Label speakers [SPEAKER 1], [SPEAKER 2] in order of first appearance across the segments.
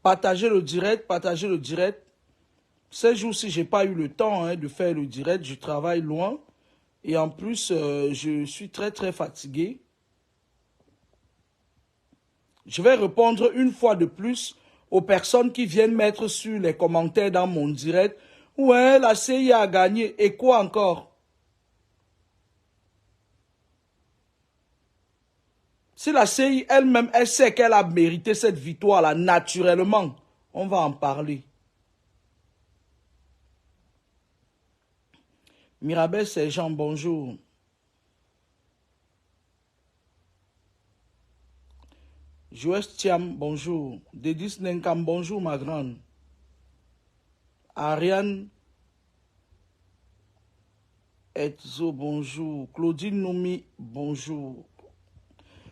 [SPEAKER 1] Partagez le direct, partagez le direct. Ces jours-ci, je n'ai pas eu le temps de faire le direct. Je travaille loin. Et en plus, je suis très très fatigué. Je vais répondre une fois de plus aux personnes qui viennent mettre sur les commentaires dans mon direct. Ouais, la CIA a gagné. Et quoi encore? Si la CI elle-même, elle sait qu'elle a mérité cette victoire-là, naturellement, on va en parler. Mirabel Sergent, bonjour. Joël Thiam, bonjour. Dédis Nenkam, bonjour ma grande. Ariane Etzo, bonjour. Claudine Noumi, bonjour.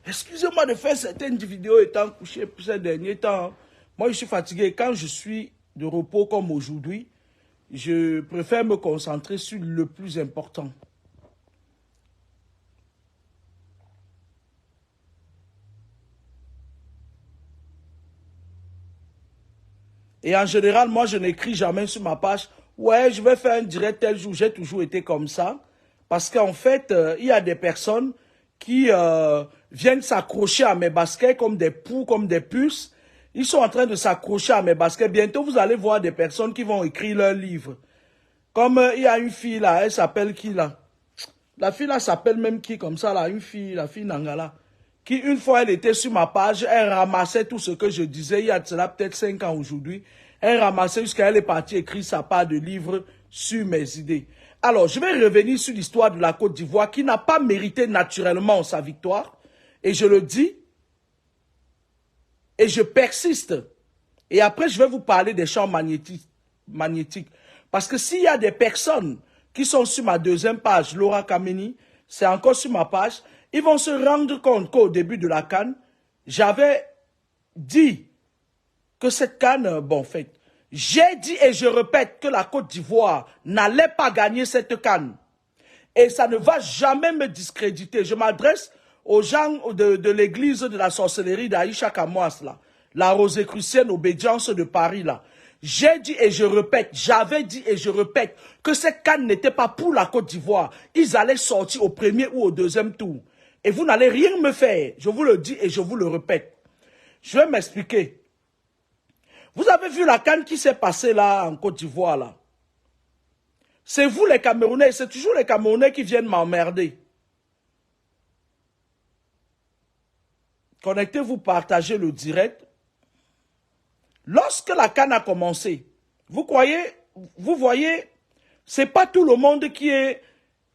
[SPEAKER 1] Excusez-moi de faire certaines vidéos étant couché ces derniers temps. Moi, je suis fatigué. Quand je suis de repos comme aujourd'hui, je préfère me concentrer sur le plus important. Et en général, moi, je n'écris jamais sur ma page. Ouais, je vais faire un direct tel jour. J'ai toujours été comme ça. Parce qu'en fait, il y a des personnes qui viennent s'accrocher à mes baskets comme des poux, comme des puces. Ils sont en train de s'accrocher à mes baskets. Bientôt, vous allez voir des personnes qui vont écrire leurs livres. Comme il y a une fille là, elle s'appelle qui là? La fille là s'appelle même qui comme ça là? Une fille, la fille Nangala. Qui une fois elle était sur ma page, elle ramassait tout ce que je disais. Il y a de cela peut-être 5 ans aujourd'hui. Elle ramassait jusqu'à elle est partie écrire sa part de livre sur mes idées. Alors, je vais revenir sur l'histoire de la Côte d'Ivoire qui n'a pas mérité naturellement sa victoire. Et je le dis. Et je persiste. Et après, je vais vous parler des champs magnétiques. Parce que s'il y a des personnes qui sont sur ma deuxième page, Laura Kameni, c'est encore sur ma page, ils vont se rendre compte qu'au début de la CAN, j'avais dit que cette CAN, bon, en fait, j'ai dit et je répète que la Côte d'Ivoire n'allait pas gagner cette CAN. Et ça ne va jamais me discréditer. Je m'adresse aux gens de l'église de la sorcellerie d'Aïcha Kamouas, là. La Rosicrucienne Obédience de Paris, là. J'ai dit et je répète, j'avais dit et je répète que cette CAN n'était pas pour la Côte d'Ivoire. Ils allaient sortir au premier ou au deuxième tour. Et vous n'allez rien me faire. Je vous le dis et je vous le répète. Je vais m'expliquer. Vous avez vu la CAN qui s'est passée là en Côte d'Ivoire, là. C'est vous les Camerounais, c'est toujours les Camerounais qui viennent m'emmerder. Connectez-vous, partagez le direct. Lorsque la CAN a commencé, vous voyez, c'est pas tout le monde qui est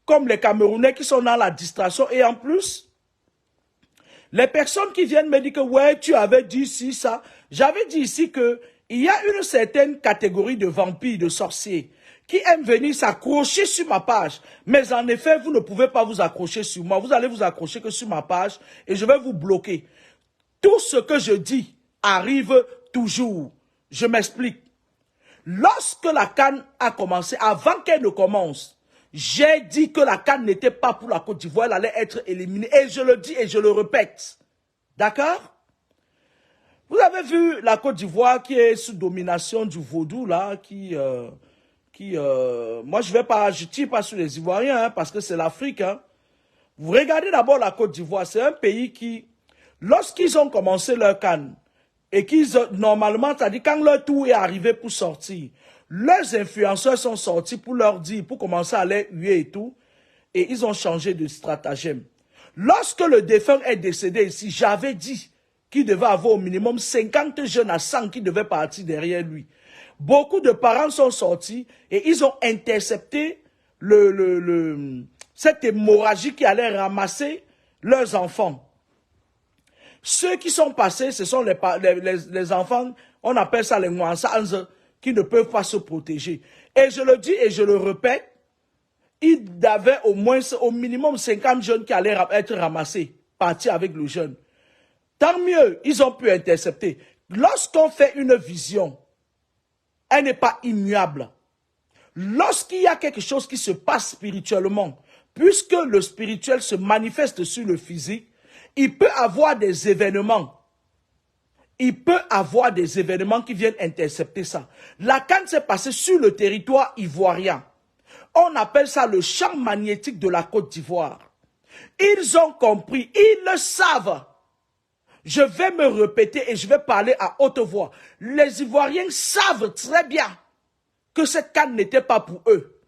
[SPEAKER 1] comme les Camerounais qui sont dans la distraction. Et en plus, les personnes qui viennent me dire que ouais, tu avais dit ici ça. J'avais dit ici que il y a une certaine catégorie de vampires, de sorciers, qui aiment venir s'accrocher sur ma page. Mais en effet, vous ne pouvez pas vous accrocher sur moi. Vous allez vous accrocher que sur ma page et je vais vous bloquer. Tout ce que je dis arrive toujours. Je m'explique. Lorsque la CAN a commencé, avant qu'elle ne commence, j'ai dit que la CAN n'était pas pour la Côte d'Ivoire, elle allait être éliminée. Et je le dis et je le répète. D'accord? Vous avez vu la Côte d'Ivoire qui est sous domination du vaudou, là, moi je tire pas sur les Ivoiriens, hein, parce que c'est l'Afrique, hein. Vous regardez d'abord la Côte d'Ivoire, c'est un pays qui, lorsqu'ils ont commencé leur CAN, et qu'ils, normalement, c'est-à-dire quand leur tour est arrivé pour sortir, leurs influenceurs sont sortis pour leur dire, pour commencer à les huer et tout, et ils ont changé de stratagème. Lorsque le défunt est décédé ici, j'avais dit qu'il devait avoir au minimum 50 jeunes à 100 qui devaient partir derrière lui. Beaucoup de parents sont sortis et ils ont intercepté cette hémorragie qui allait ramasser leurs enfants. Ceux qui sont passés, ce sont les enfants, on appelle ça les Mwansanze, qui ne peuvent pas se protéger. Et je le dis et je le répète, il y avait au minimum 50 jeunes qui allaient être ramassés, partis avec le jeune. Tant mieux, ils ont pu intercepter. Lorsqu'on fait une vision, elle n'est pas immuable. Lorsqu'il y a quelque chose qui se passe spirituellement, puisque le spirituel se manifeste sur le physique, il peut avoir des événements. il peut avoir des événements qui viennent intercepter ça. La CAN s'est passée sur le territoire ivoirien. On appelle ça le champ magnétique de la Côte d'Ivoire. Ils ont compris, ils le savent. Je vais me répéter et je vais parler à haute voix. Les Ivoiriens savent très bien que cette CAN n'était pas pour eux.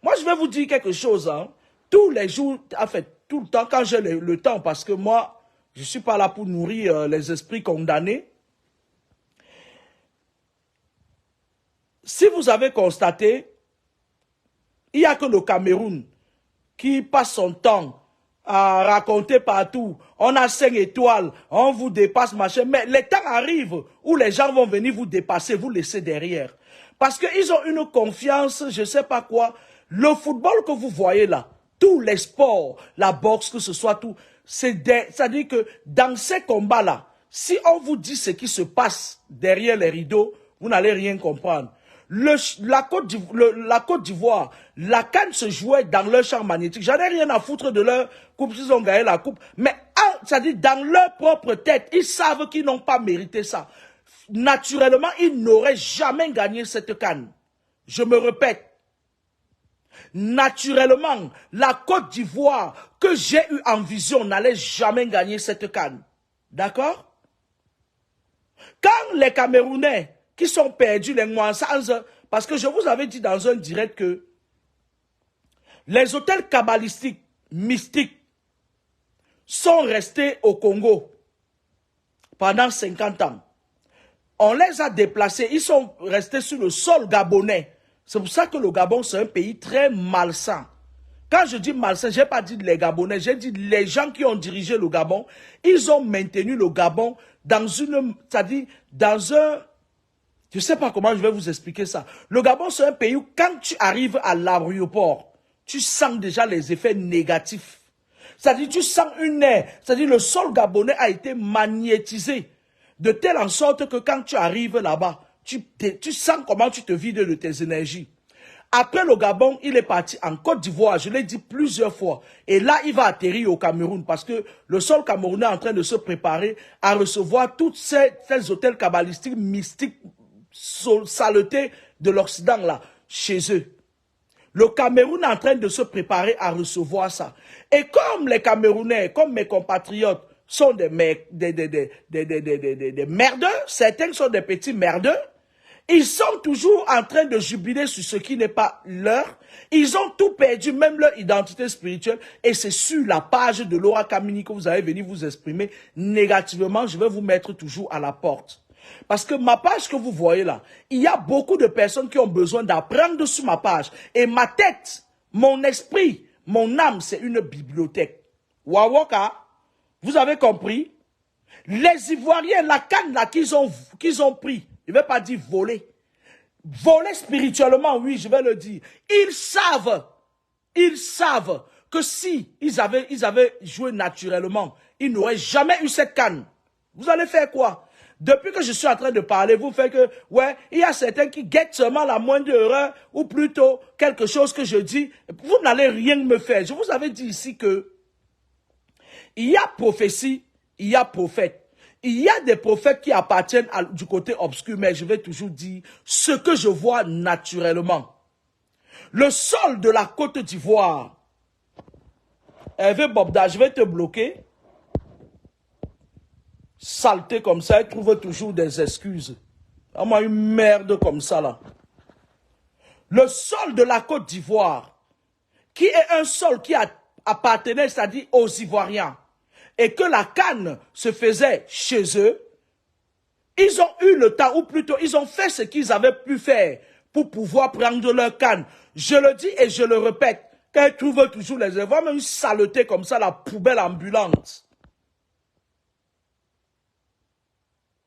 [SPEAKER 1] Moi, je vais vous dire quelque chose. Hein. Tous les jours, en fait, tout le temps, quand j'ai le temps, parce que moi, je ne suis pas là pour nourrir les esprits condamnés. Si vous avez constaté, il n'y a que le Cameroun qui passe son temps à raconter partout. On a 5 étoiles, on vous dépasse, machin. Mais les temps arrivent où les gens vont venir vous dépasser, vous laisser derrière. Parce qu'ils ont une confiance, je ne sais pas quoi. Le football que vous voyez là, tous les sports, la boxe, que ce soit tout, c'est-à-dire que dans ces combats-là, si on vous dit ce qui se passe derrière les rideaux, vous n'allez rien comprendre. La Côte d'Ivoire, la CAN se jouait dans leur champ magnétique. J'en ai rien à foutre de leur coupe, s'ils ont gagné la coupe. Mais, c'est-à-dire, dans leur propre tête, ils savent qu'ils n'ont pas mérité ça. Naturellement, ils n'auraient jamais gagné cette CAN. Je me répète. Naturellement, la Côte d'Ivoire que j'ai eu en vision n'allait jamais gagner cette CAN. D'accord? Quand les Camerounais qui sont perdus, les Mouansans, parce que je vous avais dit dans un direct que les hôtels kabbalistiques, mystiques, sont restés au Congo pendant 50 ans. On les a déplacés, ils sont restés sur le sol gabonais. C'est pour ça que le Gabon, c'est un pays très malsain. Quand je dis malsain, je n'ai pas dit les Gabonais, j'ai dit les gens qui ont dirigé le Gabon, ils ont maintenu le Gabon dans une, c'est-à-dire dans un, je ne sais pas comment je vais vous expliquer ça. Le Gabon, c'est un pays où quand tu arrives à l'aéroport, tu sens déjà les effets négatifs. C'est-à-dire tu sens une air, c'est-à-dire le sol gabonais a été magnétisé de telle en sorte que quand tu arrives là-bas, tu sens comment tu te vides de tes énergies. Après le Gabon, il est parti en Côte d'Ivoire, je l'ai dit plusieurs fois. Et là, il va atterrir au Cameroun parce que le sol camerounais est en train de se préparer à recevoir toutes ces hôtels kabbalistiques, mystiques, saletés de l'Occident là, chez eux. Le Cameroun est en train de se préparer à recevoir ça. Et comme les Camerounais, comme mes compatriotes, sont des merdeux, certains sont des petits merdeux, ils sont toujours en train de jubiler sur ce qui n'est pas leur. Ils ont tout perdu, même leur identité spirituelle. Et c'est sur la page de Laura Kamini que vous allez venir vous exprimer négativement. Je vais vous mettre toujours à la porte. Parce que ma page que vous voyez là, il y a beaucoup de personnes qui ont besoin d'apprendre sur ma page. Et ma tête, mon esprit, mon âme, c'est une bibliothèque. Wawaka, vous avez compris? Les Ivoiriens, la canne là qu'ils ont pris, je ne vais pas dire voler. Voler spirituellement, oui, je vais le dire. Ils savent que si ils avaient joué naturellement, ils n'auraient jamais eu cette canne. Vous allez faire quoi? Depuis que je suis en train de parler, vous faites que, ouais, il y a certains qui guettent seulement la moindre erreur, ou plutôt quelque chose que je dis. Vous n'allez rien me faire. Je vous avais dit ici que il y a prophétie, il y a prophète. Il y a des prophètes qui appartiennent du côté obscur, mais je vais toujours dire ce que je vois naturellement. Le sol de la Côte d'Ivoire. Hervé Bobda, je vais te bloquer. Saleté comme ça, il trouve toujours des excuses. Vraiment une merde comme ça là. Le sol de la Côte d'Ivoire, qui est un sol qui appartenait, c'est-à-dire aux Ivoiriens, et que la canne se faisait chez eux, ils ont eu le temps, ou plutôt ils ont fait ce qu'ils avaient pu faire pour pouvoir prendre leur canne. Je le dis et je le répète, qu'ils trouvent toujours les erreurs, même une saleté comme ça, la poubelle ambulante.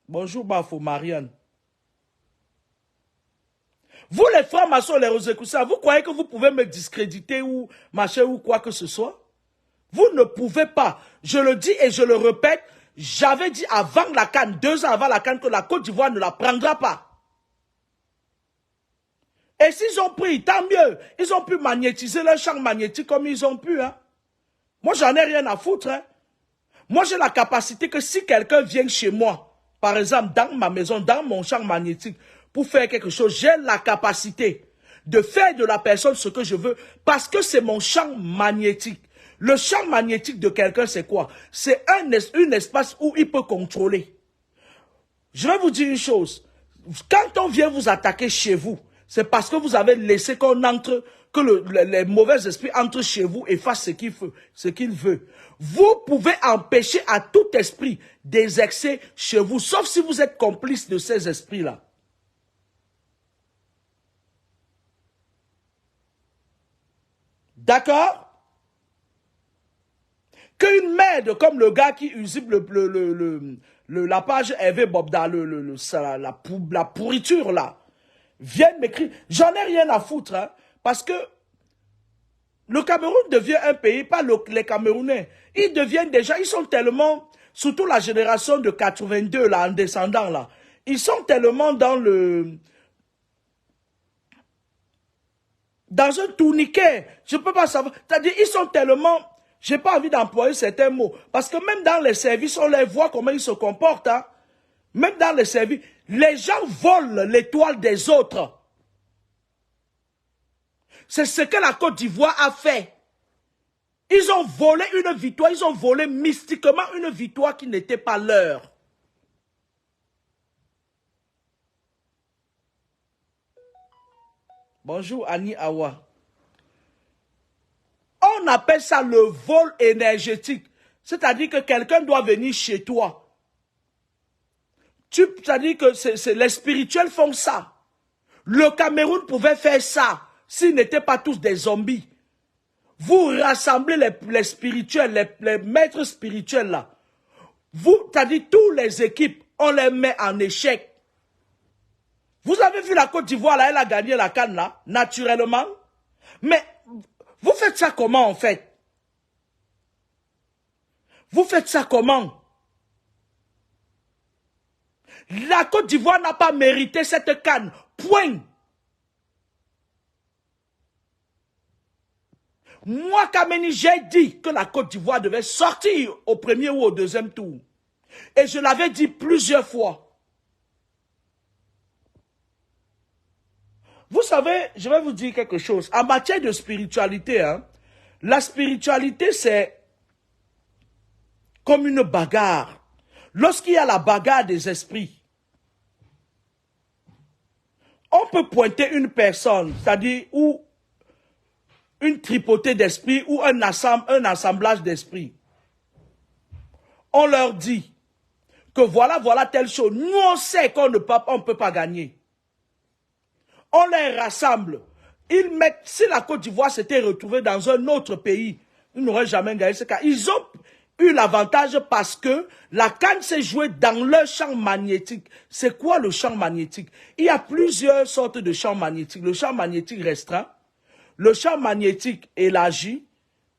[SPEAKER 1] Bonjour Bafo Marianne. Vous les francs-maçons, les Rosicruciens, vous croyez que vous pouvez me discréditer ou machin ou quoi que ce soit? Vous ne pouvez pas. Je le dis et je le répète, j'avais dit avant la CAN, 2 ans avant la CAN, que la Côte d'Ivoire ne la prendra pas. Et s'ils ont pris, tant mieux. Ils ont pu magnétiser leur champ magnétique comme ils ont pu. Hein. Moi, j'en ai rien à foutre. Hein. Moi, j'ai la capacité que si quelqu'un vient chez moi, par exemple, dans ma maison, dans mon champ magnétique, pour faire quelque chose, j'ai la capacité de faire de la personne ce que je veux parce que c'est mon champ magnétique. Le champ magnétique de quelqu'un, c'est quoi? C'est un espace où il peut contrôler. Je vais vous dire une chose. Quand on vient vous attaquer chez vous, c'est parce que vous avez laissé qu'on entre, que les mauvais esprits entrent chez vous et fassent ce qu'il veut. Vous pouvez empêcher à tout esprit d'exercer chez vous, sauf si vous êtes complice de ces esprits-là. D'accord? Qu'une merde comme le gars qui usipe la page Hervé Bobda, la pourriture là, vienne m'écrire. J'en ai rien à foutre, hein, parce que le Cameroun devient un pays, pas les Camerounais. Ils deviennent déjà, ils sont tellement, surtout la génération de 82 là, en descendant là, ils sont tellement dans un tourniquet. Je ne peux pas savoir. C'est-à-dire, ils sont tellement... J'ai pas envie d'employer certains mots. Parce que même dans les services, on les voit comment ils se comportent. Hein. Même dans les services, les gens volent l'étoile des autres. C'est ce que la Côte d'Ivoire a fait. Ils ont volé une victoire, ils ont volé mystiquement une victoire qui n'était pas leur. Bonjour Annie Awa. On appelle ça le vol énergétique. C'est-à-dire que quelqu'un doit venir chez toi. C'est-à-dire que les spirituels font ça. Le Cameroun pouvait faire ça s'ils n'étaient pas tous des zombies. Vous rassemblez les spirituels, les maîtres spirituels là. C'est-à-dire tous les équipes, on les met en échec. Vous avez vu la Côte d'Ivoire là, elle a gagné la CAN là, naturellement. Mais vous faites ça comment en fait? Vous faites ça comment? La Côte d'Ivoire n'a pas mérité cette CAN. Point. Moi, Kameni, j'ai dit que la Côte d'Ivoire devait sortir au premier ou au deuxième tour. Et je l'avais dit plusieurs fois. Vous savez, je vais vous dire quelque chose. En matière de spiritualité, hein, la spiritualité, c'est comme une bagarre. Lorsqu'il y a la bagarre des esprits, on peut pointer une personne, c'est-à-dire ou une tripotée d'esprits ou un assemblage d'esprits. On leur dit que voilà telle chose. Nous, on sait qu'on ne peut pas gagner. On les rassemble. Ils mettent, si la Côte d'Ivoire s'était retrouvée dans un autre pays, ils n'auraient jamais gagné ce cas. Ils ont eu l'avantage parce que la CAN s'est jouée dans leur champ magnétique. C'est quoi le champ magnétique? Il y a plusieurs sortes de champs magnétiques. Le champ magnétique restreint, le champ magnétique élargi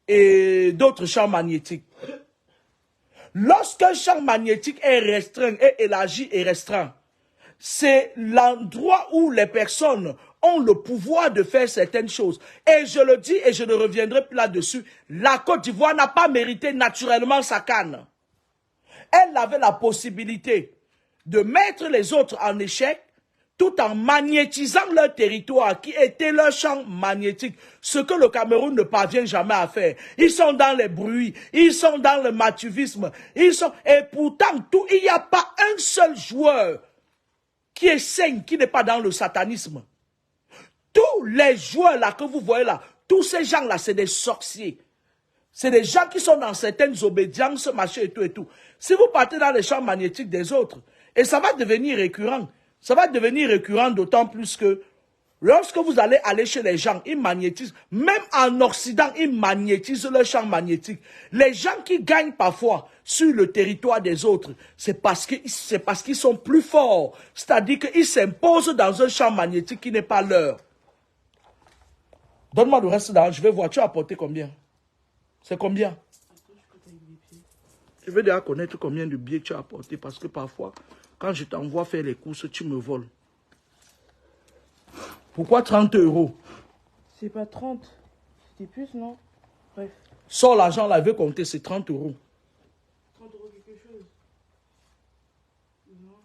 [SPEAKER 1] et d'autres champs magnétiques. Lorsqu'un champ magnétique est restreint, est élargi et restreint, c'est l'endroit où les personnes ont le pouvoir de faire certaines choses. Et je le dis et je ne reviendrai plus là-dessus, la Côte d'Ivoire n'a pas mérité naturellement sa CAN. Elle avait la possibilité de mettre les autres en échec tout en magnétisant leur territoire qui était leur champ magnétique, ce que le Cameroun ne parvient jamais à faire. Ils sont dans les bruits, ils sont dans le matuvisme, et pourtant il n'y a pas un seul joueur qui est sain, qui n'est pas dans le satanisme. Tous les joueurs là que vous voyez là, tous ces gens là, c'est des sorciers. C'est des gens qui sont dans certaines obédiences, machin et tout et tout. Si vous partez dans les champs magnétiques des autres, et ça va devenir récurrent. Ça va devenir récurrent d'autant plus que lorsque vous allez chez les gens, ils magnétisent. Même en Occident, ils magnétisent le champ magnétique. Les gens qui gagnent parfois sur le territoire des autres, c'est parce qu'ils sont plus forts. C'est-à-dire qu'ils s'imposent dans un champ magnétique qui n'est pas leur. Donne-moi le reste d'argent, je vais voir. Tu as apporté combien? C'est combien? Je veux déjà connaître combien de billets tu as apporté parce que parfois, quand je t'envoie faire les courses, tu me voles. Pourquoi 30 €?
[SPEAKER 2] C'est pas 30. C'était plus, non? Bref.
[SPEAKER 1] Sors l'argent là, il veut compter, c'est 30 €.
[SPEAKER 2] 30 € quelque chose. Non.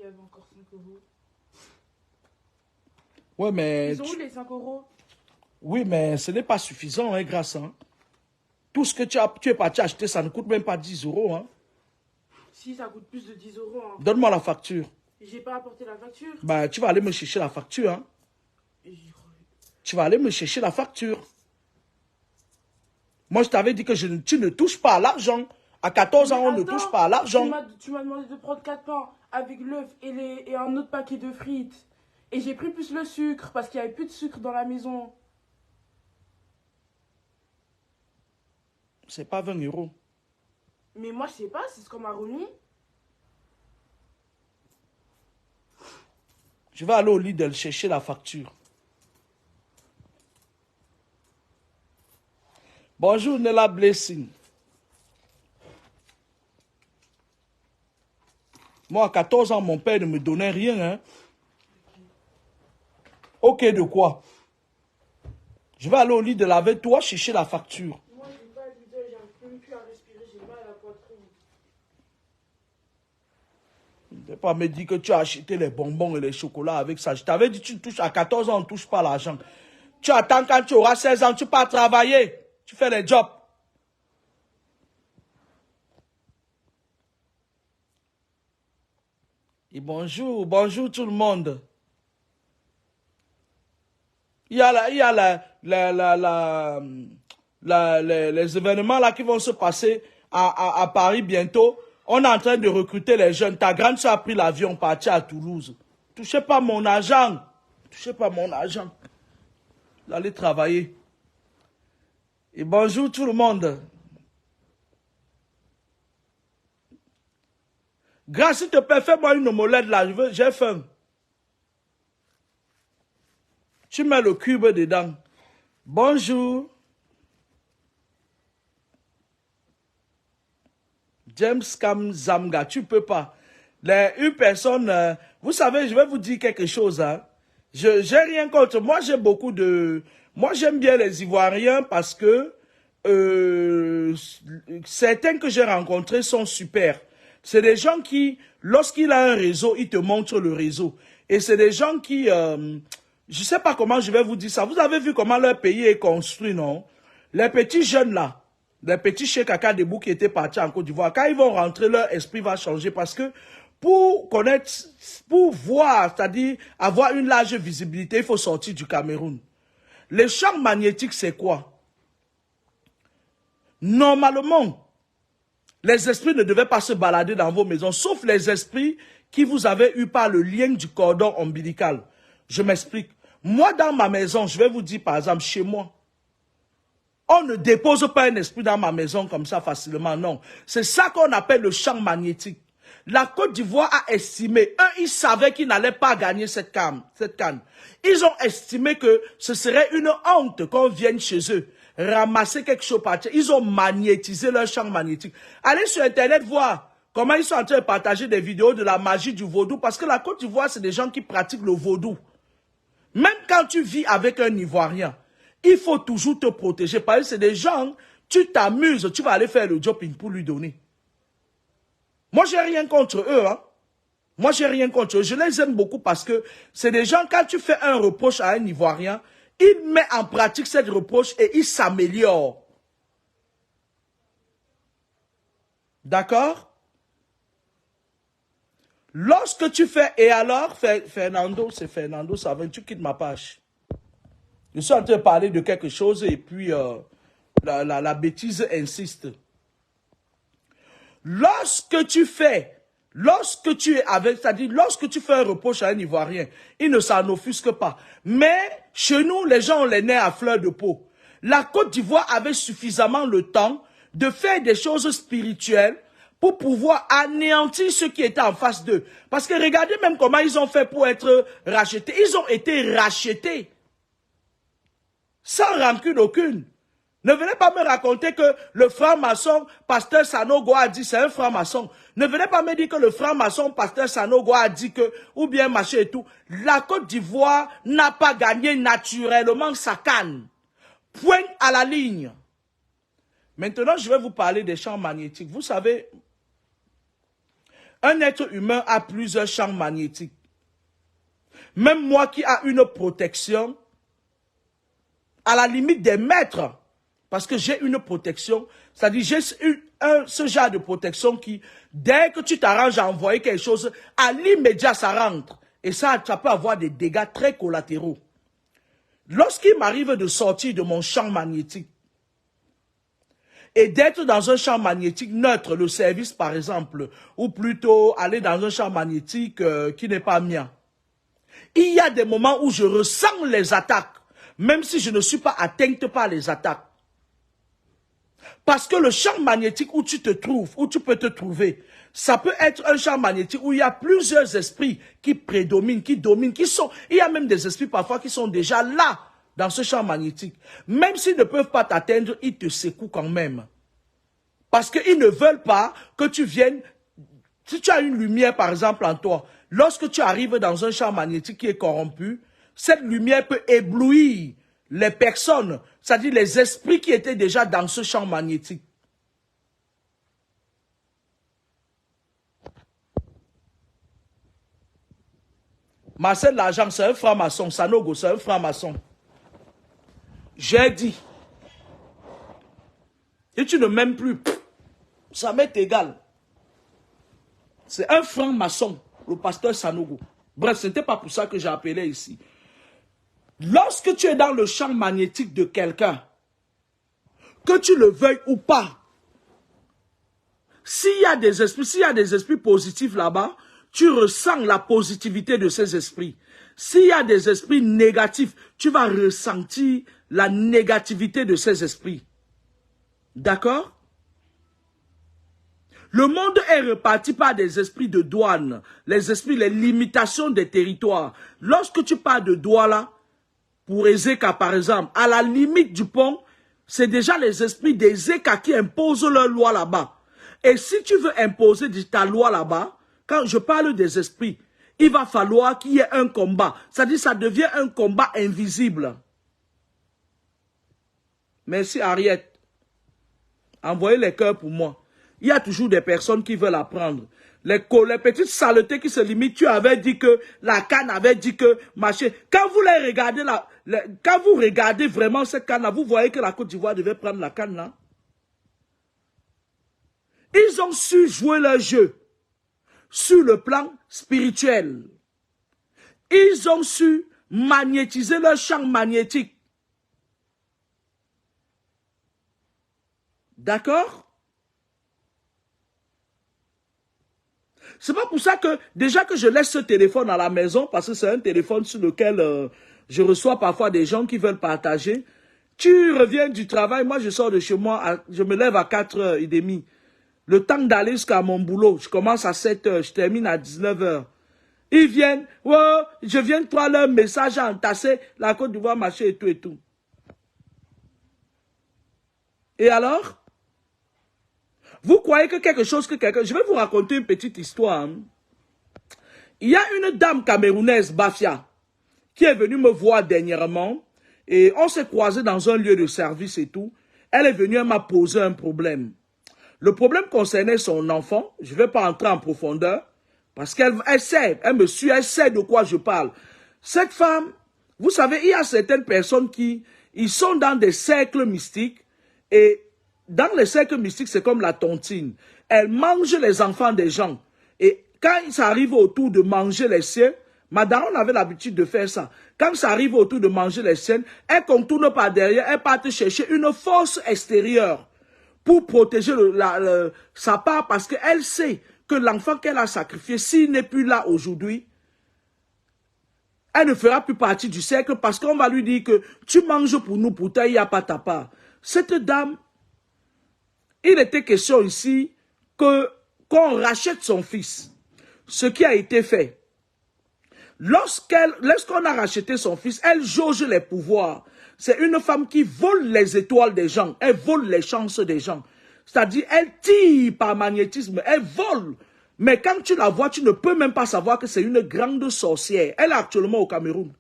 [SPEAKER 2] Il y avait encore 5 euros.
[SPEAKER 1] Ouais, mais...
[SPEAKER 2] Ils sont où les 5 euros?
[SPEAKER 1] Oui, mais ce n'est pas suffisant, hein, grâce. Hein. Tout ce que tu es parti acheter, ça ne coûte même pas 10 euros. Hein.
[SPEAKER 2] Si, ça coûte plus de 10 euros. Hein.
[SPEAKER 1] Donne-moi la facture.
[SPEAKER 2] J'ai pas apporté la facture.
[SPEAKER 1] Bah, tu vas aller me chercher la facture. Hein.
[SPEAKER 2] Et
[SPEAKER 1] Tu vas aller me chercher la facture. Moi, je t'avais dit que tu ne touches pas à l'argent. À 14 ans, on ne touche pas à l'argent.
[SPEAKER 2] Tu m'as demandé de prendre 4 pains avec l'œuf et un autre paquet de frites. Et j'ai pris plus le sucre parce qu'il n'y avait plus de sucre dans la maison.
[SPEAKER 1] C'est pas 20 euros.
[SPEAKER 2] Mais moi, je sais pas, c'est ce qu'on m'a remis.
[SPEAKER 1] Je vais aller au Lidl chercher la facture. Bonjour, Nella Blessing. Moi, à 14 ans, mon père ne me donnait rien. Hein. Ok, de quoi? Je vais aller au Lidl avec toi chercher la facture.
[SPEAKER 2] Moi, j'ai pas l'idée, j'arrive plus à respirer, j'ai mal à la poitrine.
[SPEAKER 1] Ne pas me dire que tu as acheté les bonbons et les chocolats avec ça. Je t'avais dit, tu touches à 14 ans, on ne touche pas l'argent. Tu attends quand tu auras 16 ans, tu pars travailler. Tu fais les jobs. Et bonjour, bonjour tout le monde. Il y a les événements là qui vont se passer à Paris bientôt. On est en train de recruter les jeunes. Ta grande soeur a pris l'avion, parti à Toulouse. Touchez pas mon argent. Touchez pas mon argent. Allez travailler. Et bonjour tout le monde. Grâce, s'il te plaît, fais-moi une omelette là. J'ai faim. Tu mets le cube dedans. Bonjour. James Cam Zamga, tu peux pas. Une personne, vous savez, je vais vous dire quelque chose. Hein. J'ai rien contre. Moi, j'ai beaucoup de... Moi, j'aime bien les Ivoiriens parce que certains que j'ai rencontrés sont super. C'est des gens qui, lorsqu'il a un réseau, ils te montrent le réseau. Et c'est des gens qui... je sais pas comment je vais vous dire ça. Vous avez vu comment leur pays est construit, non? Les petits jeunes là, les petits Cheikh Akadebou qui étaient partis en Côte d'Ivoire, quand ils vont rentrer, leur esprit va changer parce que pour connaître, pour voir, c'est-à-dire avoir une large visibilité, il faut sortir du Cameroun. Les champs magnétiques, c'est quoi? Normalement, les esprits ne devaient pas se balader dans vos maisons, sauf les esprits qui vous avaient eu par le lien du cordon ombilical. Je m'explique. Moi, dans ma maison, je vais vous dire, par exemple, chez moi, on ne dépose pas un esprit dans ma maison comme ça facilement, non. C'est ça qu'on appelle le champ magnétique. La Côte d'Ivoire a estimé, eux, ils savaient qu'ils n'allaient pas gagner cette canne. Ils ont estimé que ce serait une honte qu'on vienne chez eux, ramasser quelque chose par terre. Ils ont magnétisé leur champ magnétique. Allez sur Internet voir comment ils sont en train de partager des vidéos de la magie du vaudou, parce que la Côte d'Ivoire, c'est des gens qui pratiquent le vaudou. Même quand tu vis avec un Ivoirien, il faut toujours te protéger. Parce que c'est des gens, tu t'amuses, tu vas aller faire le jobbing pour lui donner. Moi, j'ai rien contre eux. Hein. Moi, j'ai rien contre eux. Je les aime beaucoup parce que c'est des gens, quand tu fais un reproche à un Ivoirien, il met en pratique cette reproche et il s'améliore. D'accord? Lorsque tu fais, et alors, Fernando, c'est Fernando, ça va, tu quittes ma page. Je suis en train de parler de quelque chose et puis la bêtise insiste. Lorsque tu es avec, c'est-à-dire lorsque tu fais un reproche à un Ivoirien, il ne s'en offusque pas. Mais chez nous, les gens ont les nerfs à fleur de peau. La Côte d'Ivoire avait suffisamment le temps de faire des choses spirituelles pour pouvoir anéantir ceux qui étaient en face d'eux. Parce que regardez même comment ils ont fait pour être rachetés. Ils ont été rachetés. Sans rancune aucune. Ne venez pas me raconter que le franc-maçon, pasteur Sanogo a dit, c'est un franc-maçon. Ne venez pas me dire que le franc-maçon, pasteur Sanogo a dit que, ou bien machin et tout. La Côte d'Ivoire n'a pas gagné naturellement sa canne. Point à la ligne. Maintenant, je vais vous parler des champs magnétiques. Vous savez, Un être humain a plusieurs champs magnétiques. Même moi qui a une protection, à la limite des mètres, parce que j'ai une protection, c'est-à-dire j'ai ce genre de protection qui, dès que tu t'arranges à envoyer quelque chose, à l'immédiat ça rentre. Et ça peut avoir des dégâts très collatéraux. Lorsqu'il m'arrive de sortir de mon champ magnétique et d'être dans un champ magnétique neutre, le service par exemple, ou plutôt aller dans un champ magnétique qui n'est pas mien, il y a des moments où je ressens les attaques, même si je ne suis pas atteinte par les attaques. Parce que le champ magnétique où tu te trouves, où tu peux te trouver, ça peut être un champ magnétique où il y a plusieurs esprits qui prédominent, qui dominent, il y a même des esprits parfois qui sont déjà là, dans ce champ magnétique. Même s'ils ne peuvent pas t'atteindre, ils te secouent quand même. Parce qu'ils ne veulent pas que tu viennes, si tu as une lumière par exemple en toi, lorsque tu arrives dans un champ magnétique qui est corrompu, cette lumière peut éblouir les personnes, c'est-à-dire les esprits qui étaient déjà dans ce champ magnétique. Marcel Largent, c'est un franc-maçon. Sanogo, c'est un franc-maçon. J'ai dit. Et tu ne m'aimes plus. Ça m'est égal. C'est un franc-maçon, le pasteur Sanogo. Bref, ce n'était pas pour ça que j'ai appelé ici. Lorsque tu es dans le champ magnétique de quelqu'un, que tu le veuilles ou pas, s'il y a des esprits positifs là-bas, tu ressens la positivité de ces esprits. S'il y a des esprits négatifs, tu vas ressentir la négativité de ces esprits. D'accord? Le monde est reparti par des esprits de douane, les limitations des territoires. Lorsque tu parles de Douala, pour Ezeka par exemple, à la limite du pont, c'est déjà les esprits d'Ezeka qui imposent leur loi là-bas. Et si tu veux imposer ta loi là-bas, quand je parle des esprits, il va falloir qu'il y ait un combat. C'est-à-dire ça devient un combat invisible. Merci Ariette. Envoyez les cœurs pour moi. Il y a toujours des personnes qui veulent apprendre. Les petites saletés qui se limitent, tu avais dit que la canne avait dit que machin. Quand vous les regardez là, quand vous regardez vraiment cette canne-là, vous voyez que la Côte d'Ivoire devait prendre la canne là. Ils ont su jouer leur jeu sur le plan spirituel. Ils ont su magnétiser leur champ magnétique. D'accord? C'est pas pour ça que, déjà que je laisse ce téléphone à la maison, parce que c'est un téléphone sur lequel je reçois parfois des gens qui veulent partager. Tu reviens du travail, moi je sors de chez moi, je me lève à 4h30. Le temps d'aller jusqu'à mon boulot, je commence à 7h, je termine à 19h. Ils viennent, ouais, je viens de toi leur message à entasser, la Côte d'Ivoire, machin et tout et tout. Et alors? Vous croyez que quelque chose que quelqu'un... Je vais vous raconter une petite histoire. Hein. Il y a une dame camerounaise, Bafia, qui est venue me voir dernièrement. Et on s'est croisés dans un lieu de service et tout. Elle est venue, elle m'a posé un problème. Le problème concernait son enfant. Je ne vais pas entrer en profondeur. Parce qu'elle sait, elle me suit, elle sait de quoi je parle. Cette femme, vous savez, il y a certaines personnes ils sont dans des cercles mystiques et... Dans les cercles mystiques, c'est comme la tontine. Elle mange les enfants des gens. Et quand ça arrive autour de manger les siens, madame, on avait l'habitude de faire ça. Quand ça arrive autour de manger les siens, elle contourne par derrière, elle part chercher une force extérieure pour protéger sa part parce qu'elle sait que l'enfant qu'elle a sacrifié, s'il n'est plus là aujourd'hui, elle ne fera plus partie du cercle parce qu'on va lui dire que tu manges pour nous, pourtant il n'y a pas ta part. Cette dame, il était question ici qu'on rachète son fils. Ce qui a été fait. Lorsqu'on a racheté son fils, elle jauge les pouvoirs. C'est une femme qui vole les étoiles des gens. Elle vole les chances des gens. C'est-à-dire, elle tire par magnétisme. Elle vole. Mais quand tu la vois, tu ne peux même pas savoir que c'est une grande sorcière. Elle est actuellement au Cameroun.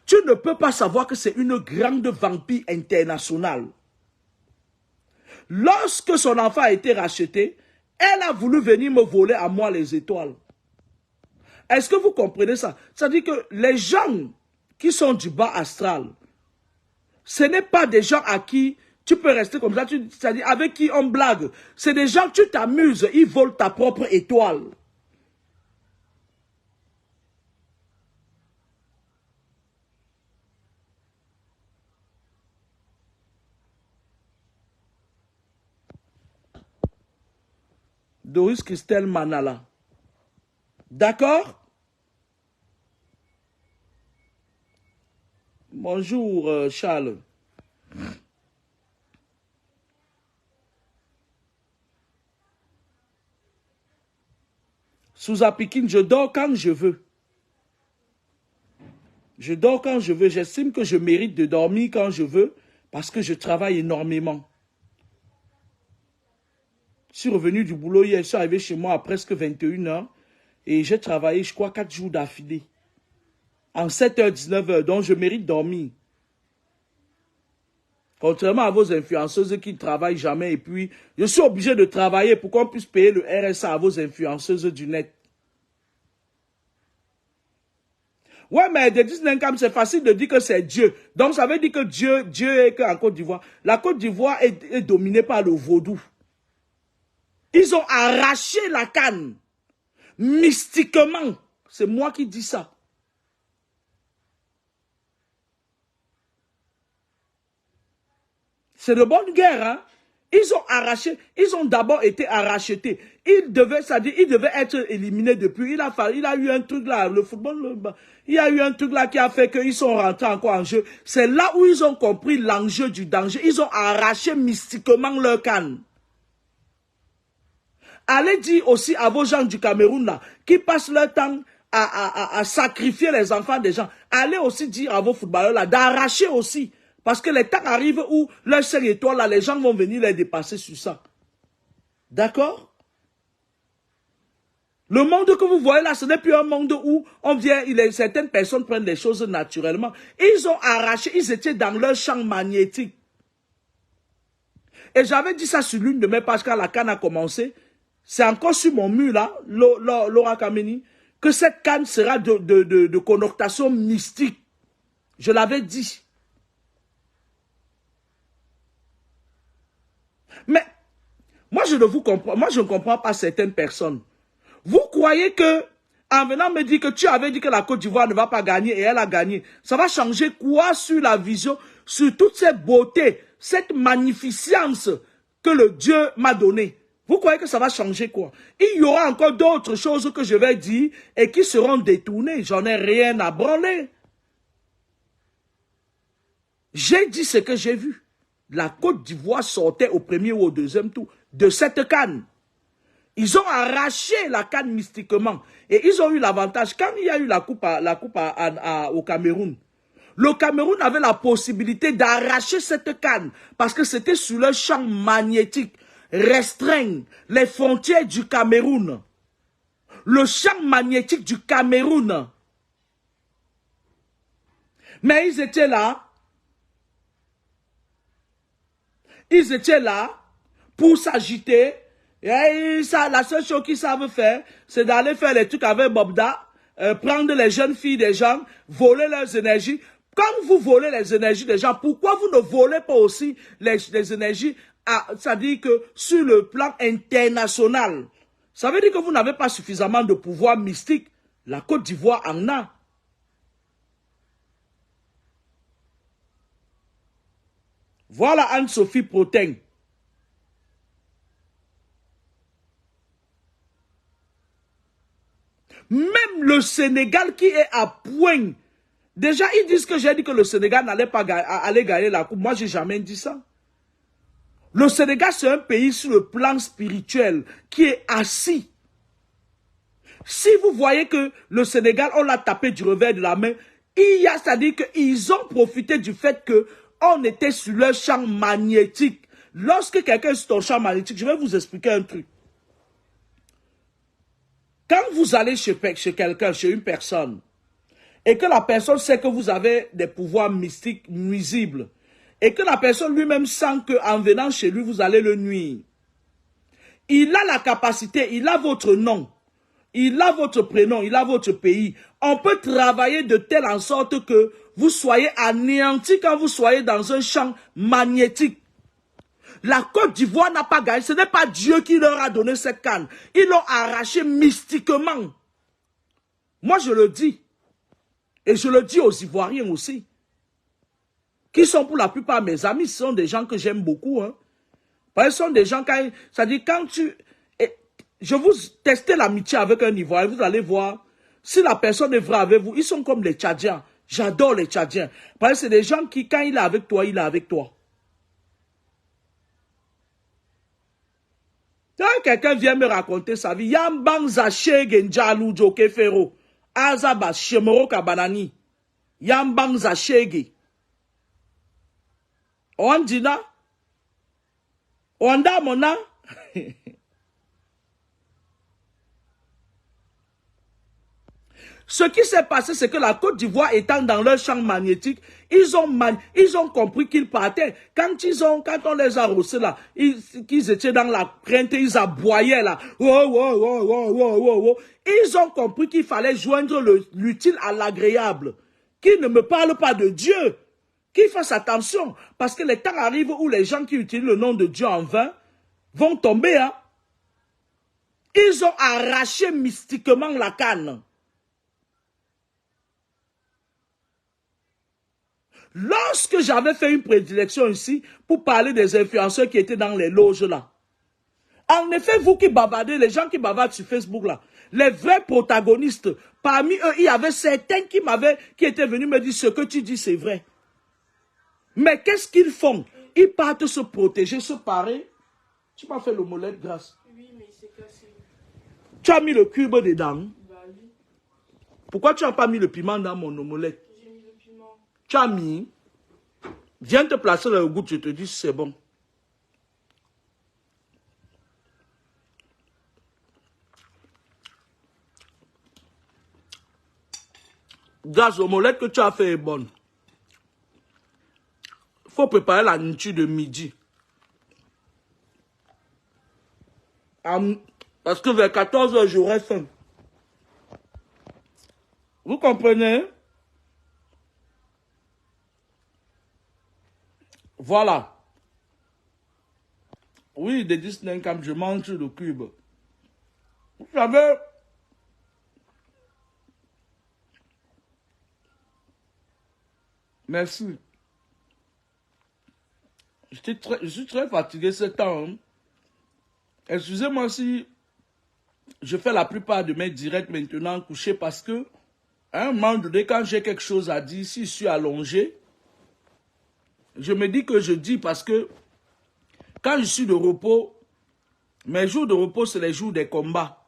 [SPEAKER 1] Tu ne peux pas savoir que c'est une grande vampire internationale. Lorsque son enfant a été racheté, Elle a voulu venir me voler à moi les étoiles. Est-ce que vous comprenez ça? C'est-à-dire que les gens qui sont du bas astral, ce n'est pas des gens à qui tu peux rester comme ça, c'est-à-dire avec qui on blague. C'est des gens, tu t'amuses, ils volent ta propre étoile. Doris Christelle Manala. D'accord? Bonjour, Charles. Souza Pikine, je dors quand je veux. Je dors quand je veux. J'estime que je mérite de dormir quand je veux parce que je travaille énormément. Je suis revenu du boulot hier, je suis arrivé chez moi à presque 21 h et j'ai travaillé, je crois, 4 jours d'affilée. En 7 h, 19 h, donc je mérite de dormir. Contrairement à vos influenceuses qui ne travaillent jamais et puis je suis obligé de travailler pour qu'on puisse payer le RSA à vos influenceuses du net. Ouais, mais de Disney, c'est facile de dire que c'est Dieu. Donc ça veut dire que Dieu est en Côte d'Ivoire. La Côte d'Ivoire est dominée par le vaudou. Ils ont arraché la canne. Mystiquement. C'est moi qui dis ça. C'est de bonne guerre, hein. Ils ont arraché, ils ont d'abord été arrachetés. Ils devaient, c'est-à-dire, ils devaient être éliminés depuis. Il a eu un truc là, le football, il y a eu un truc là qui a fait qu'ils sont rentrés encore en jeu. C'est là où ils ont compris l'enjeu du danger. Ils ont arraché mystiquement leur canne. Allez dire aussi à vos gens du Cameroun là, qui passent leur temps à sacrifier les enfants des gens. Allez aussi dire à vos footballeurs là, d'arracher aussi. Parce que les temps arrivent où leur 5 étoiles là, les gens vont venir les dépasser sur ça. D'accord? Le monde que vous voyez là, ce n'est plus un monde où on vient, certaines personnes prennent les choses naturellement. Ils ont arraché, ils étaient dans leur champ magnétique. Et j'avais dit ça sur l'une de mes pages quand la canne a commencé. C'est encore sur mon mur là, Laura Kameni, que cette canne sera de connotation mystique. Je l'avais dit. Mais, moi je ne comprends pas certaines personnes. Vous croyez que, en venant me dire que tu avais dit que la Côte d'Ivoire ne va pas gagner et elle a gagné, ça va changer quoi sur la vision, sur toute cette beauté, cette magnificence que le Dieu m'a donnée? Vous croyez que ça va changer quoi? Il y aura encore d'autres choses que je vais dire et qui seront détournées. J'en ai rien à branler. J'ai dit ce que j'ai vu. La Côte d'Ivoire sortait au premier ou au deuxième tour de cette canne. Ils ont arraché la canne mystiquement. Et ils ont eu l'avantage. Quand il y a eu la coupe au Cameroun, le Cameroun avait la possibilité d'arracher cette canne parce que c'était sur le champ magnétique. Restreindre les frontières du Cameroun. Le champ magnétique du Cameroun. Mais ils étaient là. Ils étaient là pour s'agiter. Et ça, la seule chose qu'ils savent faire, c'est d'aller faire les trucs avec Bobda, prendre les jeunes filles des gens, voler leurs énergies. Quand vous volez les énergies des gens, pourquoi vous ne volez pas aussi les énergies, c'est-à-dire que sur le plan international? Ça veut dire que vous n'avez pas suffisamment de pouvoir mystique. La Côte d'Ivoire en a. Voilà Anne-Sophie Proten. Même le Sénégal qui est à point. Déjà, ils disent que j'ai dit que le Sénégal n'allait pas aller gagner la coupe. Moi, j'ai jamais dit ça. Le Sénégal, c'est un pays sur le plan spirituel qui est assis. Si vous voyez que le Sénégal, on l'a tapé du revers de la main, c'est-à-dire qu'ils ont profité du fait que on était sur leur champ magnétique. Lorsque quelqu'un est sur ton champ magnétique, je vais vous expliquer un truc. Quand vous allez chez quelqu'un, chez une personne, et que la personne sait que vous avez des pouvoirs mystiques nuisibles, et que la personne lui-même sent qu'en venant chez lui, vous allez le nuire, il a la capacité, il a votre nom, il a votre prénom, il a votre pays. On peut travailler de telle en sorte que vous soyez anéantis quand vous soyez dans un champ magnétique. La Côte d'Ivoire n'a pas gagné. Ce n'est pas Dieu qui leur a donné cette canne. Ils l'ont arraché mystiquement. Moi, je le dis. Et je le dis aux Ivoiriens aussi. Qui sont pour la plupart mes amis. Ce sont des gens que j'aime beaucoup. Hein. Parce que ce sont des gens, c'est-à-dire quand tu... Je vous testez l'amitié avec un Ivoirien, vous allez voir. Si la personne est vraie avec vous, ils sont comme les Tchadiens. J'adore les Tchadiens. Parce que c'est des gens qui, quand il est avec toi, il est avec toi. Quand quelqu'un vient me raconter sa vie, Yambang Zachege Njalou Joke Fero, Azaba Shemoro Kabanani, Yambang Zachege. On dit là, on a mon âme. Ce qui s'est passé, c'est que la Côte d'Ivoire étant dans leur champ magnétique, ils ont compris qu'ils partaient. Quand on les a rossés là, qu'ils étaient dans la crainte, ils aboyaient là. Ils ont compris qu'il fallait joindre l'utile à l'agréable. Qu'ils ne me parlent pas de Dieu. Qu'ils fassent attention. Parce que les temps arrivent où les gens qui utilisent le nom de Dieu en vain vont tomber. Hein. Ils ont arraché mystiquement la canne. Lorsque j'avais fait une prédilection ici pour parler des influenceurs qui étaient dans les loges là. En effet, vous qui bavardez, les gens qui bavardent sur Facebook là, les vrais protagonistes, parmi eux, il y avait certains qui étaient venus me dire ce que tu dis c'est vrai. Mais qu'est-ce qu'ils font? Ils partent se protéger, se parer. Tu m'as fait l'omelette grâce.
[SPEAKER 2] Oui, mais c'est cassé.
[SPEAKER 1] Tu as mis le cube dedans.
[SPEAKER 2] Bah oui.
[SPEAKER 1] Pourquoi tu n'as pas mis le piment dans mon omelette?
[SPEAKER 2] J'ai mis le piment.
[SPEAKER 1] Tu as mis. Viens te placer le goût, je te dis si c'est bon. Gaz, l'omelette que tu as fait est bonne. Il faut préparer la nourriture de midi. Parce que vers 14 h, j'aurai faim. Vous comprenez? Voilà. Oui, des Disney quand je mange le cube. Vous savez, merci. Je suis très fatigué ce temps. Hein. Excusez-moi si je fais la plupart de mes directs maintenant couchés parce que, à un moment donné, quand j'ai quelque chose à dire, si je suis allongé, je me dis que je dis parce que quand je suis de repos, mes jours de repos, c'est les jours des combats.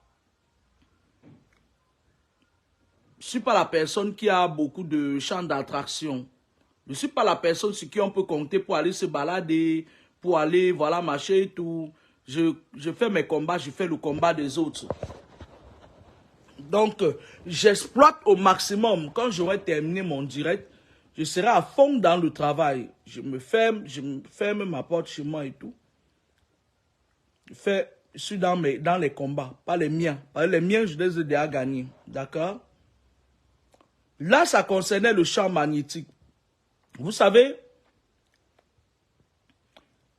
[SPEAKER 1] Je ne suis pas la personne qui a beaucoup de champs d'attraction. Je ne suis pas la personne sur qui on peut compter pour aller se balader, pour aller, voilà, marcher et tout. Je fais mes combats, je fais le combat des autres. Donc, j'exploite au maximum. Quand j'aurai terminé mon direct, je serai à fond dans le travail. Je me ferme ma porte chez moi et tout. Je suis dans les combats, pas les miens. Les miens, je les ai déjà gagnés. D'accord? Là, ça concernait le champ magnétique. Vous savez,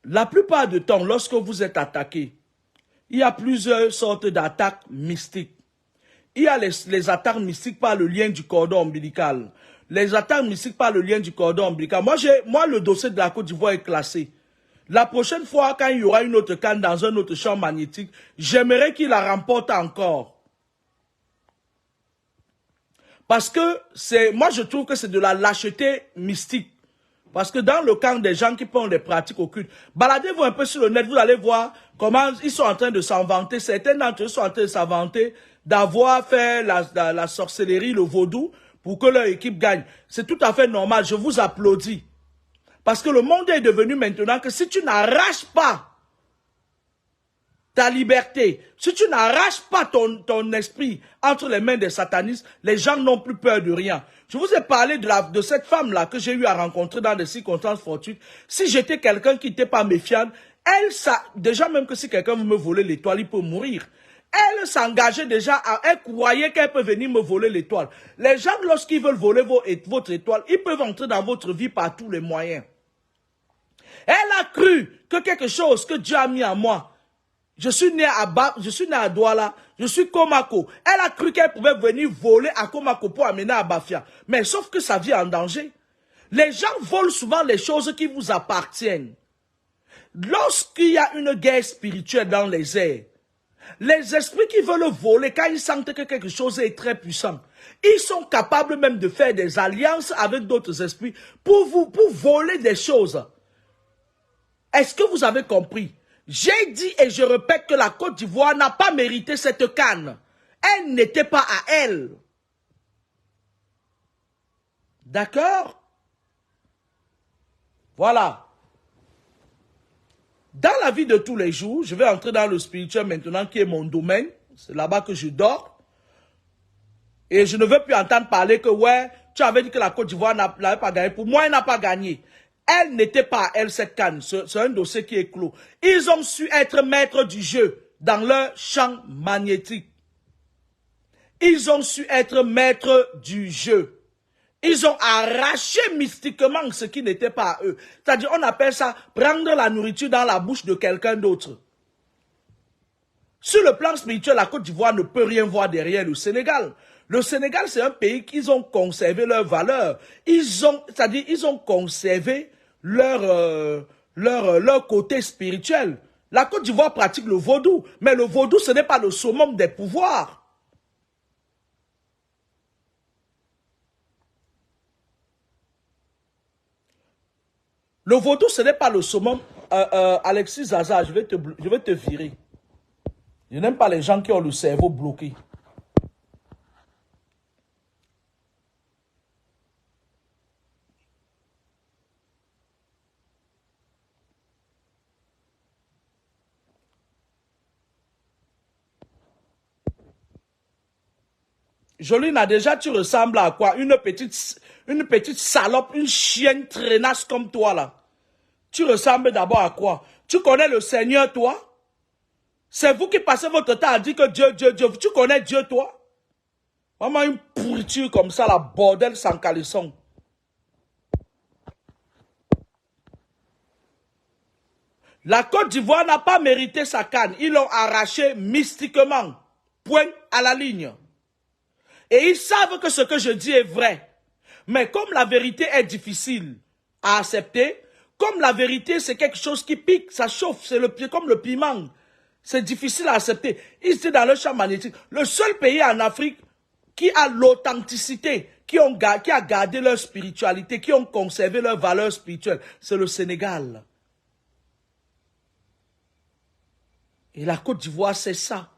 [SPEAKER 1] la plupart du temps, lorsque vous êtes attaqué, il y a plusieurs sortes d'attaques mystiques. Il y a les attaques mystiques par le lien du cordon ombilical. Les attaques mystiques par le lien du cordon ombilical. Moi, le dossier de la Côte d'Ivoire est classé. La prochaine fois, quand il y aura une autre canne dans un autre champ magnétique, j'aimerais qu'il la remporte encore. Parce que moi je trouve que c'est de la lâcheté mystique. Parce que dans le camp des gens qui font des pratiques occultes, baladez-vous un peu sur le net, vous allez voir comment ils sont en train de s'en vanter. Certains d'entre eux sont en train de s'en vanter d'avoir fait la sorcellerie, le vaudou, pour que leur équipe gagne. C'est tout à fait normal, je vous applaudis. Parce que le monde est devenu maintenant que si tu n'arraches pas ta liberté, si tu n'arraches pas ton esprit entre les mains des satanistes, les gens n'ont plus peur de rien. Je vous ai parlé de cette femme-là que j'ai eu à rencontrer dans des circonstances fortuites. Si j'étais quelqu'un qui n'était pas méfiant, Elle, ça, déjà même que si quelqu'un veut me voler l'étoile, il peut mourir. Elle s'engageait déjà, elle croyait qu'elle peut venir me voler l'étoile. Les gens, lorsqu'ils veulent voler votre étoile, ils peuvent entrer dans votre vie par tous les moyens. Elle a cru que quelque chose que Dieu a mis en moi, je suis né à Douala, je suis Komako. Elle a cru qu'elle pouvait venir voler à Komako pour amener à Bafia. Mais sauf que sa vie est en danger. Les gens volent souvent les choses qui vous appartiennent. Lorsqu'il y a une guerre spirituelle dans les airs, les esprits qui veulent voler, quand ils sentent que quelque chose est très puissant, ils sont capables même de faire des alliances avec d'autres esprits pour voler des choses. Est-ce que vous avez compris? J'ai dit et je répète que la Côte d'Ivoire n'a pas mérité cette canne. Elle n'était pas à elle. D'accord? Voilà. Dans la vie de tous les jours, je vais entrer dans le spirituel maintenant qui est mon domaine. C'est là-bas que je dors. Et je ne veux plus entendre parler que ouais, tu avais dit que la Côte d'Ivoire n'avait pas gagné. Pour moi, elle n'a pas gagné. Elle n'était pas à elle cette canne. C'est un dossier qui est clos. Ils ont su être maîtres du jeu dans leur champ magnétique. Ils ont su être maîtres du jeu. Ils ont arraché mystiquement ce qui n'était pas à eux. C'est-à-dire, on appelle ça prendre la nourriture dans la bouche de quelqu'un d'autre. Sur le plan spirituel, la Côte d'Ivoire ne peut rien voir derrière le Sénégal. Le Sénégal, c'est un pays qu'ils ont conservé leurs valeurs. C'est-à-dire, ils ont conservé leur côté spirituel. La Côte d'Ivoire pratique le vaudou, mais le vaudou, ce n'est pas le summum des pouvoirs. Le vaudou, ce n'est pas le summum. Alexis Zaza, je vais te virer. Je n'aime pas les gens qui ont le cerveau bloqué. Jolina, déjà, tu ressembles à quoi? Une petite salope, une chienne traînasse comme toi, là. Tu ressembles d'abord à quoi? Tu connais le Seigneur, toi? C'est vous qui passez votre temps à dire que Dieu, Dieu, Dieu. Tu connais Dieu, toi? Vraiment une pourriture comme ça, la bordel sans caleçon. La Côte d'Ivoire n'a pas mérité sa canne. Ils l'ont arraché mystiquement. Point à la ligne. Et ils savent que ce que je dis est vrai. Mais comme la vérité est difficile à accepter, comme la vérité c'est quelque chose qui pique, ça chauffe, c'est comme le piment. C'est difficile à accepter. Ils étaient dans le champ magnétique. Le seul pays en Afrique qui a l'authenticité, qui a gardé leur spiritualité, qui ont conservé leurs valeurs spirituelles, c'est le Sénégal. Et la Côte d'Ivoire, c'est ça.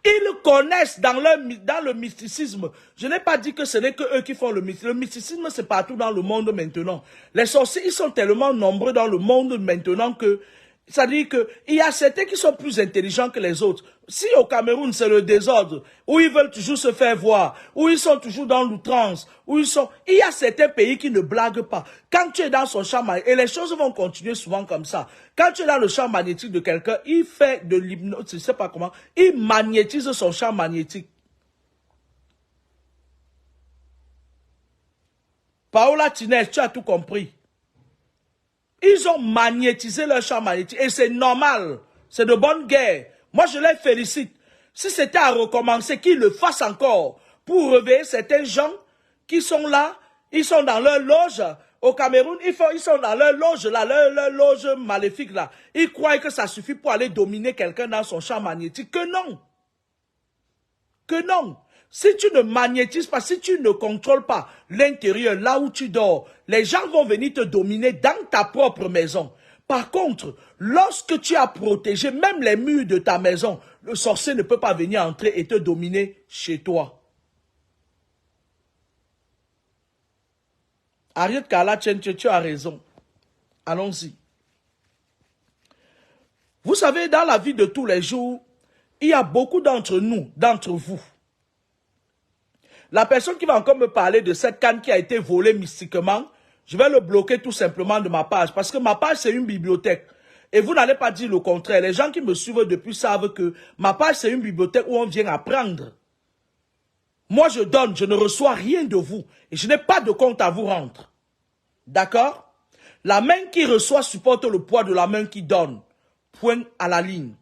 [SPEAKER 1] Ils connaissent dans le mysticisme. Je n'ai pas dit que ce n'est que eux qui font le mysticisme. Le mysticisme, c'est partout dans le monde maintenant. Les sorciers, ils sont tellement nombreux dans le monde maintenant que, c'est-à-dire qu'il y a certains qui sont plus intelligents que les autres. Si au Cameroun, c'est le désordre, où ils veulent toujours se faire voir, où ils sont toujours dans l'outrance, il y a certains pays qui ne blaguent pas. Quand tu es dans son champ magnétique, et les choses vont continuer souvent comme ça. Quand tu es dans le champ magnétique de quelqu'un, il fait de l'hypnose, je ne sais pas comment, il magnétise son champ magnétique. Paola Tines, tu as tout compris. Ils ont magnétisé leur champ magnétique. Et c'est normal. C'est de bonne guerre. Moi, je les félicite. Si c'était à recommencer, qu'ils le fassent encore. Pour réveiller certains gens qui sont là. Ils sont dans leur loge. Au Cameroun, ils sont dans leur loge, là, leur loge maléfique, là. Ils croient que ça suffit pour aller dominer quelqu'un dans son champ magnétique. Que non. Que non. Si tu ne magnétises pas, si tu ne contrôles pas l'intérieur, là où tu dors, les gens vont venir te dominer dans ta propre maison. Par contre, lorsque tu as protégé même les murs de ta maison, le sorcier ne peut pas venir entrer et te dominer chez toi. Ariette Kala, tu as raison. Allons-y. Vous savez, dans la vie de tous les jours, il y a beaucoup d'entre nous, d'entre vous. La personne qui va encore me parler de cette canne qui a été volée mystiquement, je vais le bloquer tout simplement de ma page. Parce que ma page, c'est une bibliothèque. Et vous n'allez pas dire le contraire. Les gens qui me suivent depuis savent que ma page, c'est une bibliothèque où on vient apprendre. Moi, je donne, je ne reçois rien de vous. Et je n'ai pas de compte à vous rendre. D'accord? La main qui reçoit supporte le poids de la main qui donne. Point à la ligne.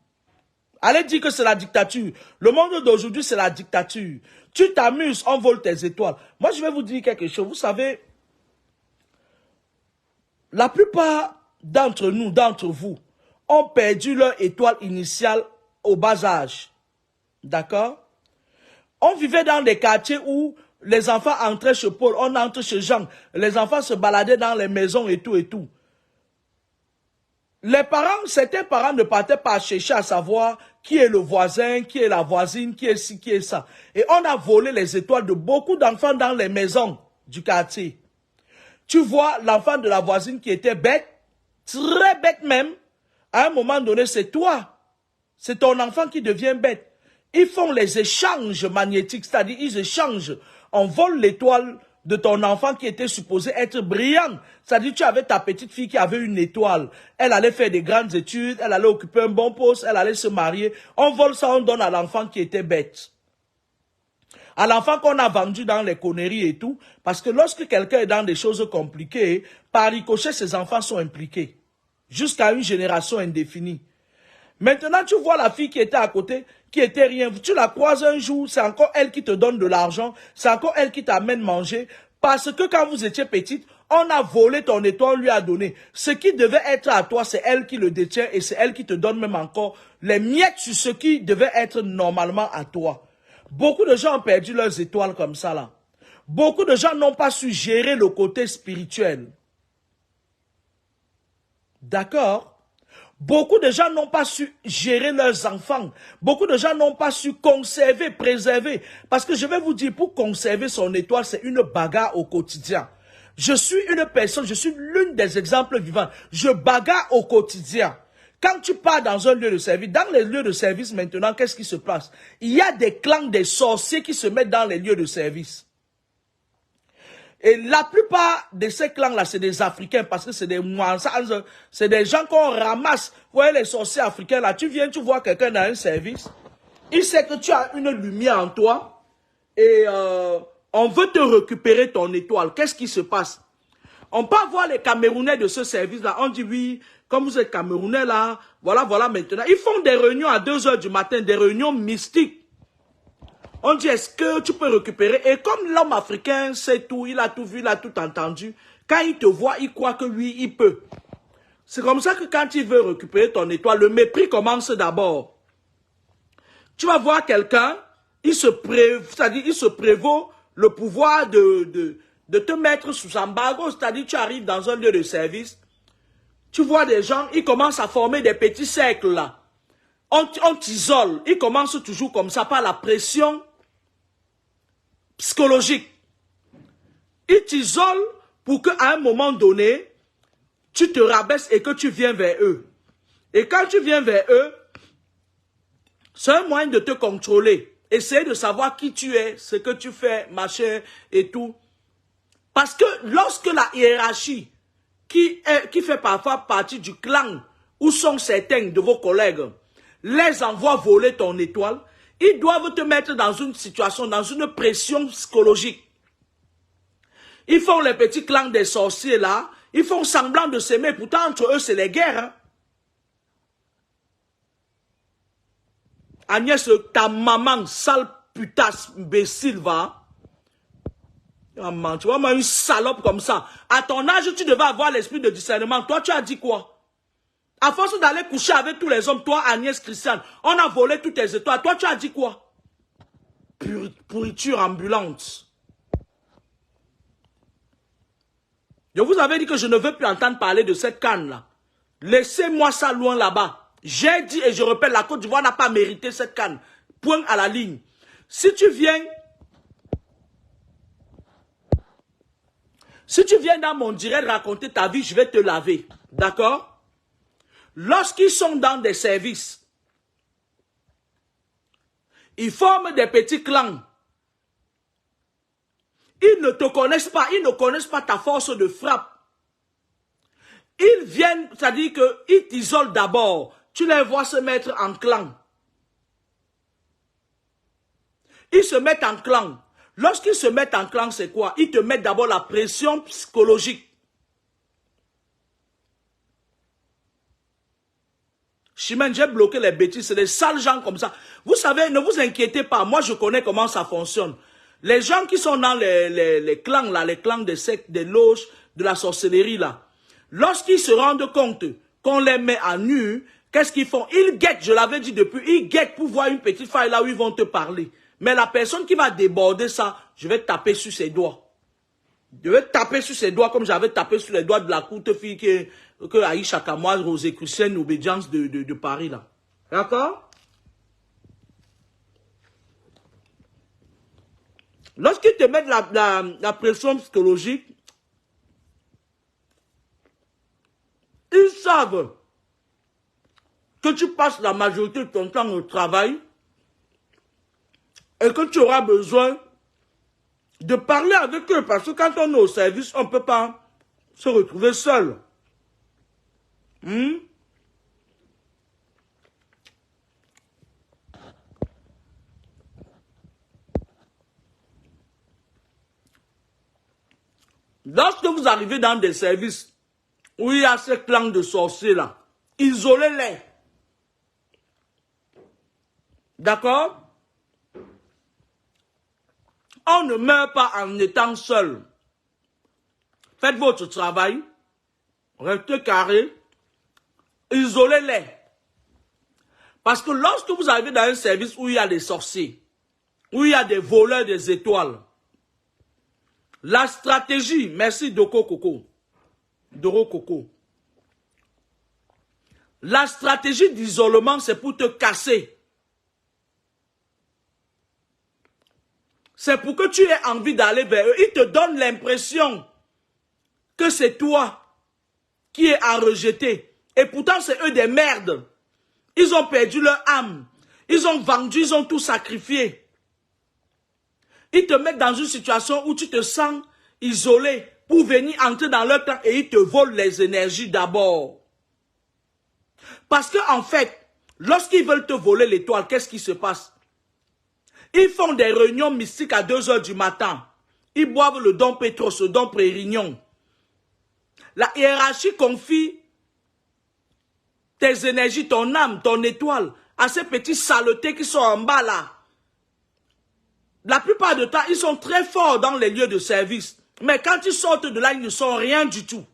[SPEAKER 1] Allez dire que c'est la dictature. Le monde d'aujourd'hui, c'est la dictature. Tu t'amuses, on vole tes étoiles. Moi, je vais vous dire quelque chose. Vous savez, la plupart d'entre nous, d'entre vous, ont perdu leur étoile initiale au bas âge. D'accord? On vivait dans des quartiers où les enfants entraient chez Paul, on entre chez Jean. Les enfants se baladaient dans les maisons et tout et tout. Les parents, certains parents ne partaient pas chercher à savoir qui est le voisin, qui est la voisine, qui est ci, qui est ça. Et on a volé les étoiles de beaucoup d'enfants dans les maisons du quartier. Tu vois l'enfant de la voisine qui était bête, très bête même. À un moment donné, c'est toi. C'est ton enfant qui devient bête. Ils font les échanges magnétiques, c'est-à-dire ils échangent. On vole l'étoile de ton enfant qui était supposé être brillant. C'est-à-dire tu avais ta petite fille qui avait une étoile. Elle allait faire des grandes études, elle allait occuper un bon poste, elle allait se marier. On vole ça, on donne à l'enfant qui était bête. À l'enfant qu'on a vendu dans les conneries et tout. Parce que lorsque quelqu'un est dans des choses compliquées, par ricochet, ses enfants sont impliqués. Jusqu'à une génération indéfinie. Maintenant, tu vois la fille qui était à côté, qui était rien. Tu la croises un jour, c'est encore elle qui te donne de l'argent, c'est encore elle qui t'amène manger. Parce que quand vous étiez petite, on a volé ton étoile, on lui a donné. Ce qui devait être à toi, c'est elle qui le détient et c'est elle qui te donne même encore les miettes sur ce qui devait être normalement à toi. Beaucoup de gens ont perdu leurs étoiles comme ça là. Beaucoup de gens n'ont pas su gérer le côté spirituel. D'accord? Beaucoup de gens n'ont pas su gérer leurs enfants. Beaucoup de gens n'ont pas su conserver, préserver. Parce que je vais vous dire, pour conserver son étoile, c'est une bagarre au quotidien. Je suis une personne, je suis l'une des exemples vivants. Je bagarre au quotidien. Quand tu pars dans un lieu de service, dans les lieux de service maintenant, qu'est-ce qui se passe? Il y a des clans des sorciers qui se mettent dans les lieux de service. Et la plupart de ces clans-là, c'est des Africains parce que c'est des Mouansans, c'est des gens qu'on ramasse. Vous voyez les sorciers africains là, tu viens, tu vois quelqu'un dans un service, il sait que tu as une lumière en toi et on veut te récupérer ton étoile. Qu'est-ce qui se passe? On peut voir les Camerounais de ce service-là, on dit oui, comme vous êtes Camerounais là, voilà maintenant. Ils font des réunions à 2 h du matin, des réunions mystiques. On dit, est-ce que tu peux récupérer? Et comme l'homme africain sait tout, il a tout vu, il a tout entendu, quand il te voit, il croit que lui, il peut. C'est comme ça que quand il veut récupérer ton étoile, le mépris commence d'abord. Tu vas voir quelqu'un, il se prévaut le pouvoir de te mettre sous embargo, c'est-à-dire tu arrives dans un lieu de service, tu vois des gens, ils commencent à former des petits cercles là. On t'isole, ils commencent toujours comme ça par la pression psychologique. Ils t'isolent pour qu'à un moment donné, tu te rabaisses et que tu viens vers eux. Et quand tu viens vers eux, c'est un moyen de te contrôler. Essayer de savoir qui tu es, ce que tu fais, machin et tout. Parce que lorsque la hiérarchie, qui fait parfois partie du clan, où sont certains de vos collègues, les envoie voler ton étoile, ils doivent te mettre dans une situation, dans une pression psychologique. Ils font les petits clans des sorciers là, ils font semblant de s'aimer, pourtant entre eux c'est les guerres. Hein. Agnès, ta maman, sale putasse, imbécile, va. Tu vois, moi, une salope comme ça. À ton âge, tu devais avoir l'esprit de discernement. Toi, tu as dit quoi? À force d'aller coucher avec tous les hommes, toi, Agnès Christiane, on a volé toutes tes étoiles. Toi, tu as dit quoi? Pourriture ambulante. Je vous avais dit que je ne veux plus entendre parler de cette canne-là. Laissez-moi ça loin là-bas. J'ai dit et je répète, la Côte d'Ivoire n'a pas mérité cette canne. Point à la ligne. Si tu viens dans mon direct raconter ta vie, je vais te laver. D'accord? Lorsqu'ils sont dans des services, ils forment des petits clans. Ils ne te connaissent pas, ils ne connaissent pas ta force de frappe. Ils viennent, c'est-à-dire qu'ils t'isolent d'abord. Tu les vois se mettre en clan. Ils se mettent en clan. Lorsqu'ils se mettent en clan, c'est quoi? Ils te mettent d'abord la pression psychologique. Chimène, j'ai bloqué les bêtises, c'est des sales gens comme ça. Vous savez, ne vous inquiétez pas, moi je connais comment ça fonctionne. Les gens qui sont dans les clans là, les clans des sectes, des loges, de la sorcellerie là, lorsqu'ils se rendent compte qu'on les met à nu, qu'est-ce qu'ils font? Ils guettent, je l'avais dit depuis, ils guettent pour voir une petite faille là où ils vont te parler. Mais la personne qui va déborder ça, je vais taper sur ses doigts. Je vais taper sur ses doigts comme j'avais tapé sur les doigts de la courte fille que Aïcha Kamoise, Rosicrucienne, Obédience de Paris là. D'accord? Lorsqu'ils te mettent la pression psychologique, ils savent que tu passes la majorité de ton temps au travail et que tu auras besoin de parler avec eux. Parce que quand on est au service, on ne peut pas se retrouver seul. Lorsque vous arrivez dans des services où il y a ces clans de sorciers là, isolez-les. D'accord? On ne meurt pas en étant seul. Faites votre travail. Restez carré. Isolez-les. Parce que lorsque vous arrivez dans un service où il y a des sorciers, où il y a des voleurs des étoiles, la stratégie, merci Doko Coco, Doro Coco, la stratégie d'isolement, c'est pour te casser. C'est pour que tu aies envie d'aller vers eux. Ils te donnent l'impression que c'est toi qui es à rejeter. Et pourtant, c'est eux des merdes. Ils ont perdu leur âme. Ils ont vendu, ils ont tout sacrifié. Ils te mettent dans une situation où tu te sens isolé pour venir entrer dans leur clan et ils te volent les énergies d'abord. Parce qu'en fait, lorsqu'ils veulent te voler l'étoile, qu'est-ce qui se passe? Ils font des réunions mystiques à 2 h du matin. Ils boivent le Dom Pétros, le Dom Prérignon. La hiérarchie confie tes énergies, ton âme, ton étoile à ces petits saletés qui sont en bas là. La plupart du temps, ils sont très forts dans les lieux de service. Mais quand ils sortent de là, ils ne sont rien du tout.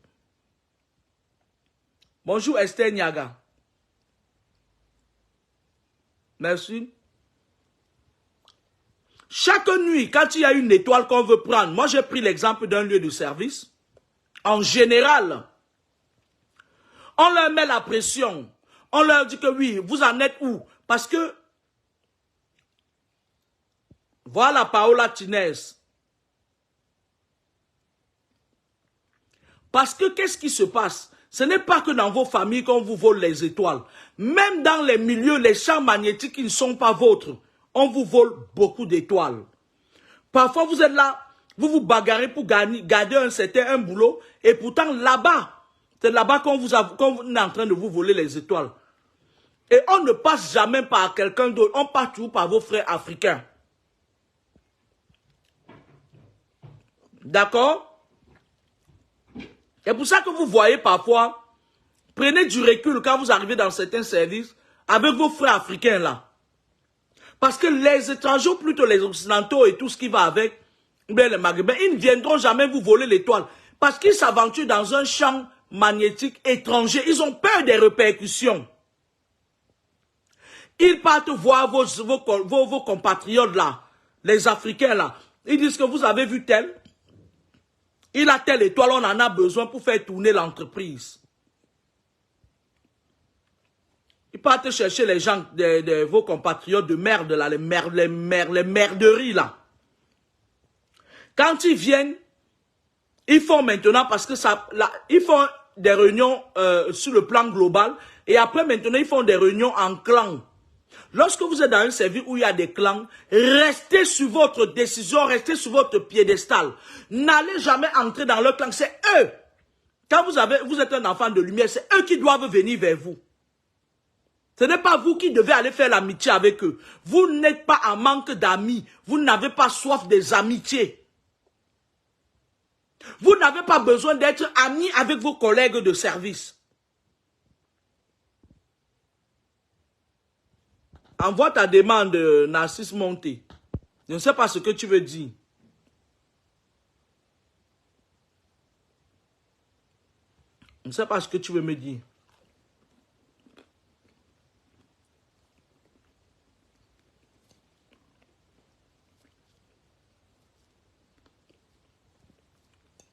[SPEAKER 1] Bonjour Esther Niaga. Merci. Chaque nuit, quand il y a une étoile qu'on veut prendre, moi j'ai pris l'exemple d'un lieu de service. En général, on leur met la pression. On leur dit que oui, vous en êtes où? Parce que, voilà Paola Tinez. Parce que qu'est-ce qui se passe? Ce n'est pas que dans vos familles qu'on vous vole les étoiles. Même dans les milieux, les champs magnétiques qui ne sont pas vôtres, on vous vole beaucoup d'étoiles. Parfois, vous êtes là, vous vous bagarrez pour garder un boulot, et pourtant là-bas, c'est là-bas qu'on est en train de vous voler les étoiles. Et on ne passe jamais par quelqu'un d'autre, on passe toujours par vos frères africains. D'accord? C'est pour ça que vous voyez parfois, prenez du recul quand vous arrivez dans certains services, avec vos frères africains là. Parce que les étrangers, ou plutôt les occidentaux et tout ce qui va avec, bien les maghrébins, ils ne viendront jamais vous voler l'étoile. Parce qu'ils s'aventurent dans un champ magnétique étranger. Ils ont peur des répercussions. Ils partent voir vos compatriotes là, les Africains là. Ils disent que vous avez vu tel. Il a telle étoile, on en a besoin pour faire tourner l'entreprise. Ils partent chercher les gens, vos compatriotes de merde, là, les merderies, là. Quand ils viennent, ils font maintenant, parce que ça, là, ils font des réunions sur le plan global, et après maintenant, ils font des réunions en clan. Lorsque vous êtes dans un service où il y a des clans, restez sur votre décision, restez sur votre piédestal. N'allez jamais entrer dans leur clan, c'est eux. Quand vous êtes un enfant de lumière, c'est eux qui doivent venir vers vous. Ce n'est pas vous qui devez aller faire l'amitié avec eux. Vous n'êtes pas en manque d'amis. Vous n'avez pas soif des amitiés. Vous n'avez pas besoin d'être amis avec vos collègues de service. Envoie ta demande, Narcisse Monté. Je ne sais pas ce que tu veux dire. Je ne sais pas ce que tu veux me dire.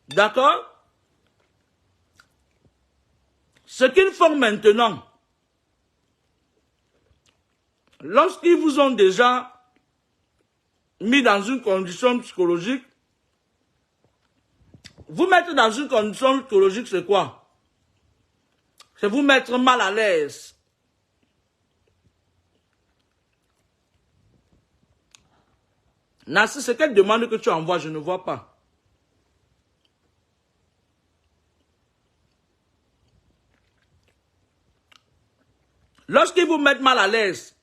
[SPEAKER 1] D'accord? Ce qu'ils font maintenant, lorsqu'ils vous ont déjà mis dans une condition psychologique, vous mettre dans une condition psychologique, c'est quoi? C'est vous mettre mal à l'aise. Nassi, c'est quelle demande que tu envoies? Je ne vois pas. Lorsqu'ils vous mettent mal à l'aise,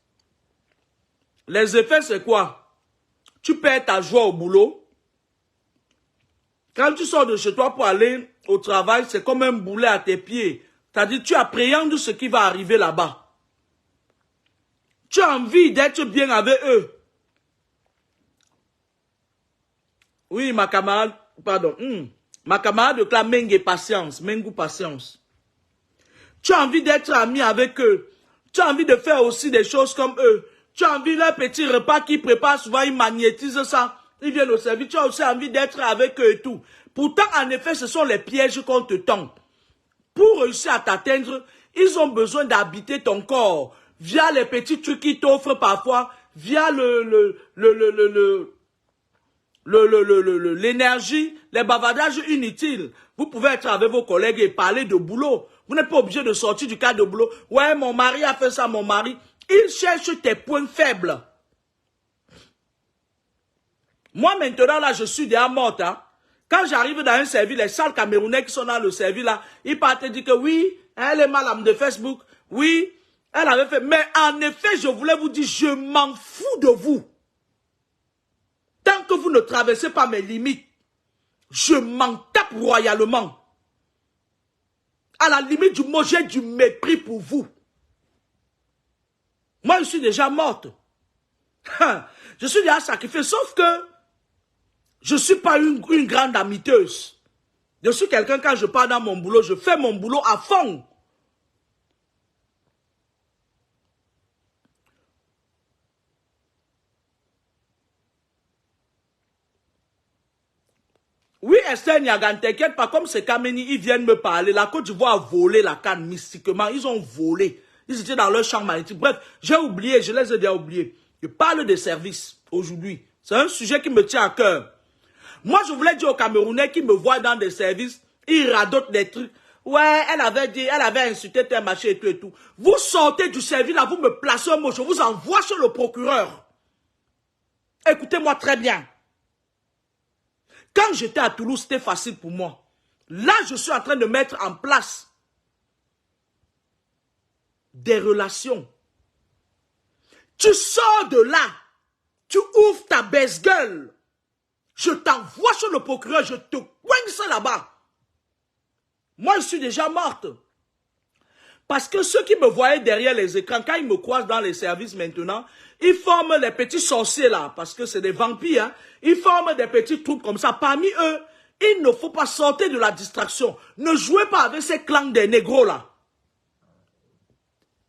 [SPEAKER 1] les effets, c'est quoi? Tu perds ta joie au boulot. Quand tu sors de chez toi pour aller au travail, c'est comme un boulet à tes pieds. C'est-à-dire, tu appréhendes ce qui va arriver là-bas. Tu as envie d'être bien avec eux. Oui, ma camarade, pardon. Ma camarade de clan Mengue Patience, Mengu Patience. Tu as envie d'être ami avec eux. Tu as envie de faire aussi des choses comme eux. Tu as envie leur petit repas qu'ils préparent, souvent ils magnétisent ça. Ils viennent au service. Tu as aussi envie d'être avec eux et tout. Pourtant, en effet, ce sont les pièges qu'on te tend. Pour réussir à t'atteindre, ils ont besoin d'habiter ton corps via les petits trucs qu'ils t'offrent parfois, via l'énergie, les bavardages inutiles. Vous pouvez être avec vos collègues et parler de boulot. Vous n'êtes pas obligé de sortir du cadre de boulot. Ouais, mon mari a fait ça, mon mari. Il cherche tes points faibles. Moi, maintenant, là, je suis déjà morte. Hein. Quand j'arrive dans un service, les sales Camerounais qui sont dans le service, là, ils partent dire que oui, elle est madame de Facebook. Oui, elle avait fait. Mais en effet, je voulais vous dire, je m'en fous de vous. Tant que vous ne traversez pas mes limites, je m'en tape royalement. À la limite du mot, j'ai du mépris pour vous. Moi, je suis déjà morte. Je suis déjà sacrifiée, sauf que je ne suis pas une grande amiteuse. Je suis quelqu'un, quand je pars dans mon boulot, je fais mon boulot à fond. Oui, Esther Niagan, t'inquiète pas, comme c'est Kameni, ils viennent me parler. La Côte d'Ivoire a volé la canne mystiquement. Ils ont volé. Ils étaient dans leur champ magnétique. Bref, j'ai oublié, je les ai déjà oubliés. Je parle des services aujourd'hui. C'est un sujet qui me tient à cœur. Moi, je voulais dire aux Camerounais qui me voient dans des services, ils radotent des trucs. Ouais, elle avait dit, elle avait insulté tel machin et tout et tout. Vous sortez du service là, vous me placez un mot, je vous envoie chez le procureur. Écoutez-moi très bien. Quand j'étais à Toulouse, c'était facile pour moi. Là, je suis en train de mettre en place des relations. Tu sors de là, tu ouvres ta baisse-gueule. Je t'envoie sur le procureur, je te coince là-bas. Moi, je suis déjà morte. Parce que ceux qui me voyaient derrière les écrans, quand ils me croisent dans les services maintenant, ils forment des petits sorciers là, parce que c'est des vampires. Hein. Ils forment des petits troupes comme ça. Parmi eux, il ne faut pas sortir de la distraction. Ne jouez pas avec ces clans des négros là.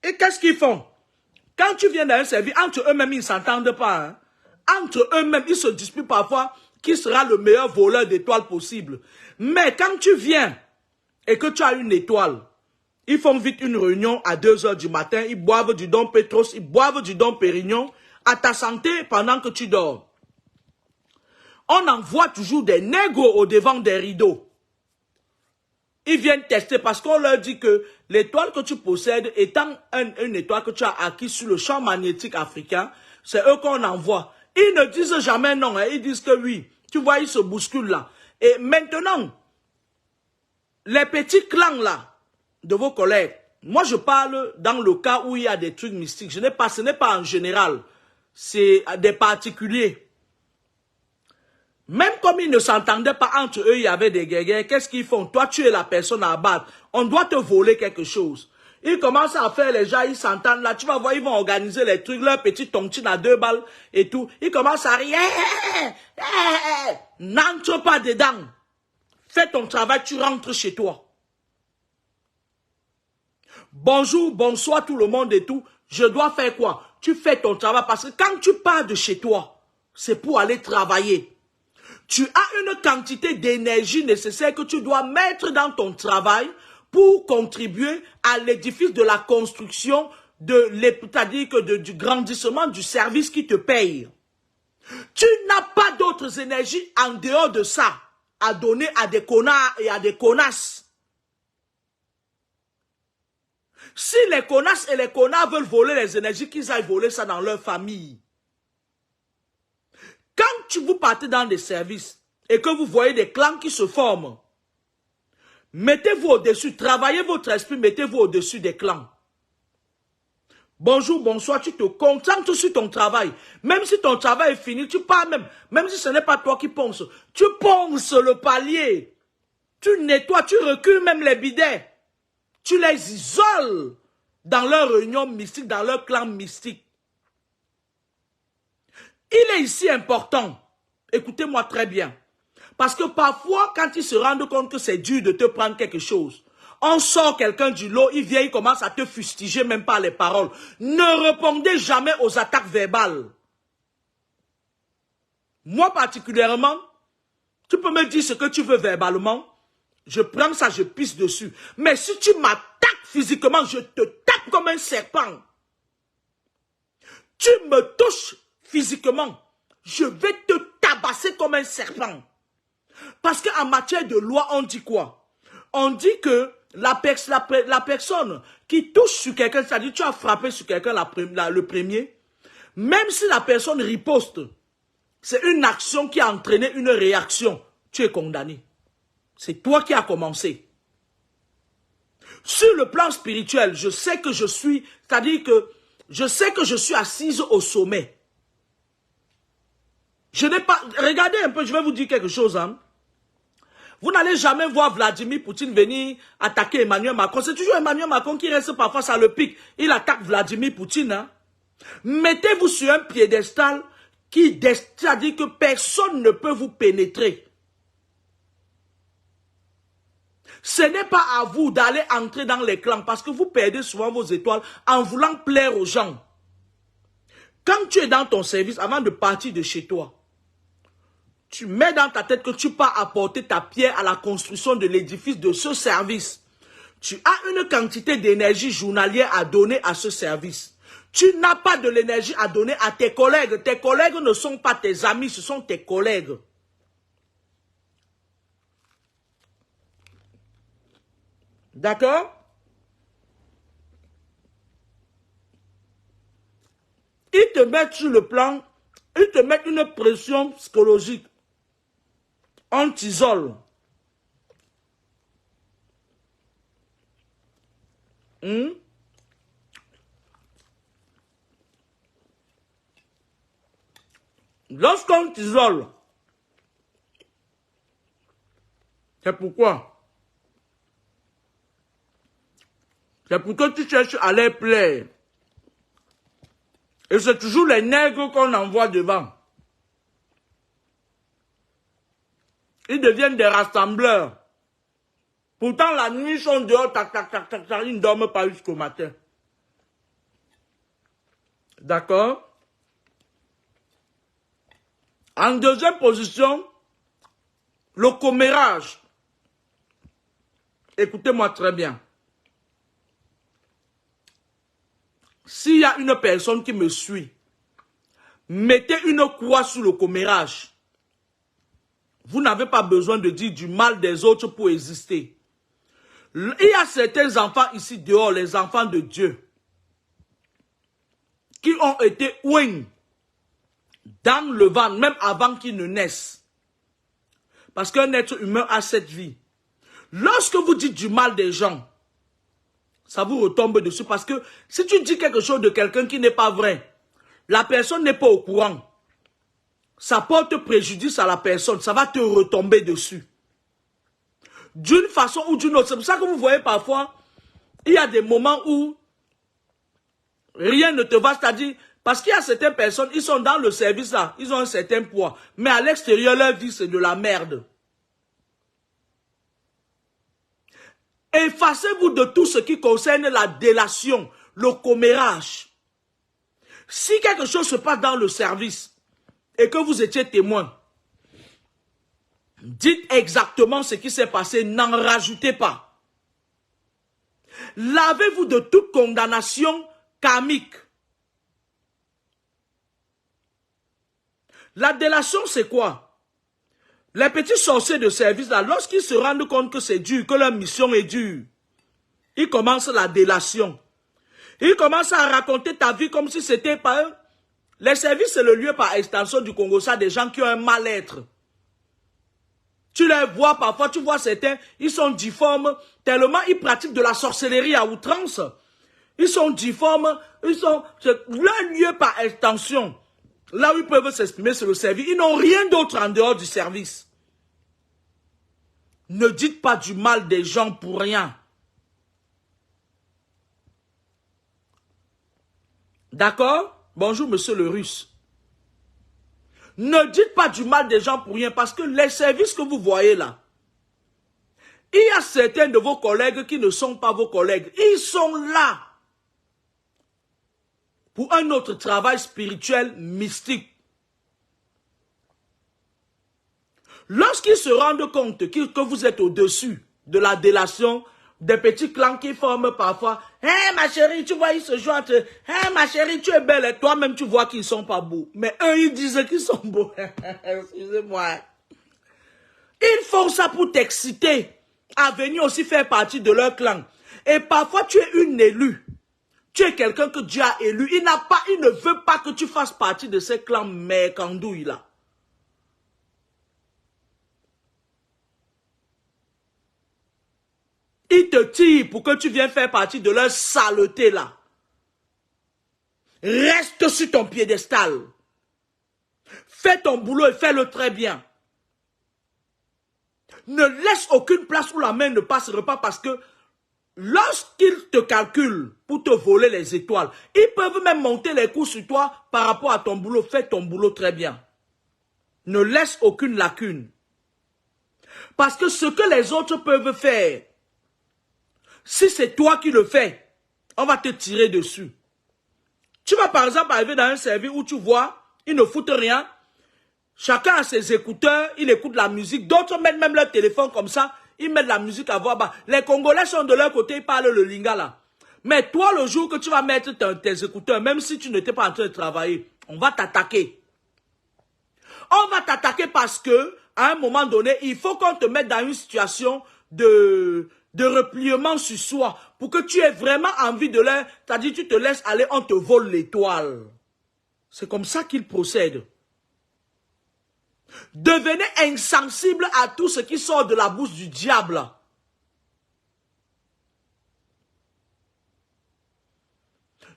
[SPEAKER 1] Et qu'est-ce qu'ils font? Quand tu viens dans un service, entre eux-mêmes, ils ne s'entendent pas. Hein. Entre eux-mêmes, ils se disputent parfois qui sera le meilleur voleur d'étoiles possible. Mais quand tu viens et que tu as une étoile, ils font vite une réunion à 2 h du matin, ils boivent du Dom Petros, ils boivent du Dom Pérignon à ta santé pendant que tu dors. On envoie toujours des négros au devant des rideaux. Ils viennent tester parce qu'on leur dit que l'étoile que tu possèdes étant une étoile que tu as acquise sur le champ magnétique africain, c'est eux qu'on envoie. Ils ne disent jamais non, hein. Ils disent que oui. Tu vois, ils se bousculent là. Et maintenant, les petits clans là, de vos collègues, moi je parle dans le cas où il y a des trucs mystiques. Ce n'est pas en général, c'est des particuliers. Même comme ils ne s'entendaient pas entre eux, il y avait des guerriers. Qu'est-ce qu'ils font? Toi, tu es la personne à abattre. On doit te voler quelque chose. Ils commencent à faire les gens, ils s'entendent là. Tu vas voir, ils vont organiser les trucs, leur petit tontine à 2 balles et tout. Ils commencent à rire. N'entre pas dedans. Fais ton travail, tu rentres chez toi. Bonjour, bonsoir tout le monde et tout. Je dois faire quoi? Tu fais ton travail parce que quand tu pars de chez toi, c'est pour aller travailler. Tu as une quantité d'énergie nécessaire que tu dois mettre dans ton travail pour contribuer à l'édifice de la construction, c'est-à-dire que du grandissement du service qui te paye. Tu n'as pas d'autres énergies en dehors de ça à donner à des connards et à des connasses. Si les connasses et les connards veulent voler les énergies, qu'ils aillent voler ça dans leur famille. Quand vous partez dans des services et que vous voyez des clans qui se forment, mettez-vous au-dessus, travaillez votre esprit, mettez-vous au-dessus des clans. Bonjour, bonsoir, tu te concentres sur ton travail. Même si ton travail est fini, tu pars même si ce n'est pas toi qui ponces, tu ponces le palier. Tu nettoies, tu recules même les bidets. Tu les isoles dans leur réunion mystique, dans leur clan mystique. Il est ici important, écoutez-moi très bien, parce que parfois, quand ils se rendent compte que c'est dur de te prendre quelque chose, on sort quelqu'un du lot, il vient, il commence à te fustiger même par les paroles. Ne répondez jamais aux attaques verbales. Moi particulièrement, tu peux me dire ce que tu veux verbalement, je prends ça, je pisse dessus. Mais si tu m'attaques physiquement, je te tape comme un serpent. Tu me touches physiquement, je vais te tabasser comme un serpent. Parce qu'en matière de loi, on dit quoi? On dit que la personne qui touche sur quelqu'un, c'est-à-dire tu as frappé sur quelqu'un le premier, même si la personne riposte, c'est une action qui a entraîné une réaction, tu es condamné. C'est toi qui as commencé. Sur le plan spirituel, je sais que je suis, c'est-à-dire que je sais que je suis assise au sommet. Je n'ai pas... Regardez un peu, je vais vous dire quelque chose. Hein. Vous n'allez jamais voir Vladimir Poutine venir attaquer Emmanuel Macron. C'est toujours Emmanuel Macron qui reste parfois, ça le pique. Il attaque Vladimir Poutine. Hein. Mettez-vous sur un piédestal qui, c'est-à-dire que personne ne peut vous pénétrer. Ce n'est pas à vous d'aller entrer dans les clans parce que vous perdez souvent vos étoiles en voulant plaire aux gens. Quand tu es dans ton service, avant de partir de chez toi, tu mets dans ta tête que tu peux apporter ta pierre à la construction de l'édifice de ce service. Tu as une quantité d'énergie journalière à donner à ce service. Tu n'as pas de l'énergie à donner à tes collègues. Tes collègues ne sont pas tes amis, ce sont tes collègues. D'accord? Ils te mettent sur le plan, ils te mettent une pression psychologique. On t'isole. Lorsqu'on t'isole, c'est pourquoi? C'est pour que tu cherches à les plaire. Et c'est toujours les nègres qu'on envoie devant. Ils deviennent des rassembleurs. Pourtant, la nuit, ils sont dehors, tac, tac, tac, tac, tac, ils ne dorment pas jusqu'au matin. D'accord? En deuxième position, le commérage. Écoutez-moi très bien. S'il y a une personne qui me suit, mettez une croix sur le commérage. Vous n'avez pas besoin de dire du mal des autres pour exister. Il y a certains enfants ici dehors, les enfants de Dieu, qui ont été ouïs dans le ventre, même avant qu'ils ne naissent. Parce qu'un être humain a cette vie. Lorsque vous dites du mal des gens, ça vous retombe dessus parce que si tu dis quelque chose de quelqu'un qui n'est pas vrai, la personne n'est pas au courant. Ça porte préjudice à la personne, ça va te retomber dessus. D'une façon ou d'une autre. C'est pour ça que vous voyez parfois, il y a des moments où rien ne te va, c'est-à-dire, parce qu'il y a certaines personnes, ils sont dans le service là, ils ont un certain poids, mais à l'extérieur, leur vie c'est de la merde. Effacez-vous de tout ce qui concerne la délation, le commérage. Si quelque chose se passe dans le service et que vous étiez témoin, dites exactement ce qui s'est passé, n'en rajoutez pas. Lavez-vous de toute condamnation karmique. La délation, c'est quoi? Les petits sorciers de service, là, lorsqu'ils se rendent compte que c'est dur, que leur mission est dure, ils commencent la délation. Ils commencent à raconter ta vie comme si c'était pas eux. Les services, c'est le lieu par extension du Congo, ça, des gens qui ont un mal-être. Tu les vois parfois, tu vois certains, ils sont difformes, tellement ils pratiquent de la sorcellerie à outrance. Ils sont difformes, c'est leur lieu par extension. Là où ils peuvent s'exprimer sur le service, ils n'ont rien d'autre en dehors du service. Ne dites pas du mal des gens pour rien. D'accord? Bonjour, monsieur le Russe. Ne dites pas du mal des gens pour rien, parce que les services que vous voyez là, il y a certains de vos collègues qui ne sont pas vos collègues. Ils sont là pour un autre travail spirituel mystique. Lorsqu'ils se rendent compte que vous êtes au-dessus de la délation, des petits clans qui forment parfois, « Hé ma chérie, tu vois, ils se jouent entre, hé ma chérie, tu es belle, et toi-même tu vois qu'ils ne sont pas beaux. » Mais eux, ils disent qu'ils sont beaux. Excusez-moi. Ils font ça pour t'exciter à venir aussi faire partie de leur clan. Et parfois, tu es une élue. Tu es quelqu'un que Dieu a élu. Il ne veut pas que tu fasses partie de ces clans mercandouilles là. Ils te tirent pour que tu viennes faire partie de leur saleté là. Reste sur ton piédestal. Fais ton boulot et fais-le très bien. Ne laisse aucune place où la main ne passera pas parce que lorsqu'ils te calculent pour te voler les étoiles, ils peuvent même monter les coups sur toi par rapport à ton boulot. Fais ton boulot très bien. Ne laisse aucune lacune. Parce que ce que les autres peuvent faire, si c'est toi qui le fais, on va te tirer dessus. Tu vas par exemple arriver dans un service où tu vois, ils ne foutent rien. Chacun a ses écouteurs, il écoute la musique. D'autres mettent même leur téléphone comme ça. Ils mettent la musique à voix bas. Les Congolais sont de leur côté, ils parlent le lingala. Mais toi, le jour que tu vas mettre tes écouteurs, même si tu n'étais pas en train de travailler, on va t'attaquer. On va t'attaquer parce que, à un moment donné, il faut qu'on te mette dans une situation de repliement sur soi pour que tu aies vraiment envie de leur... C'est-à-dire, tu te laisses aller, on te vole l'étoile. C'est comme ça qu'ils procèdent. Devenez insensible à tout ce qui sort de la bouche du diable.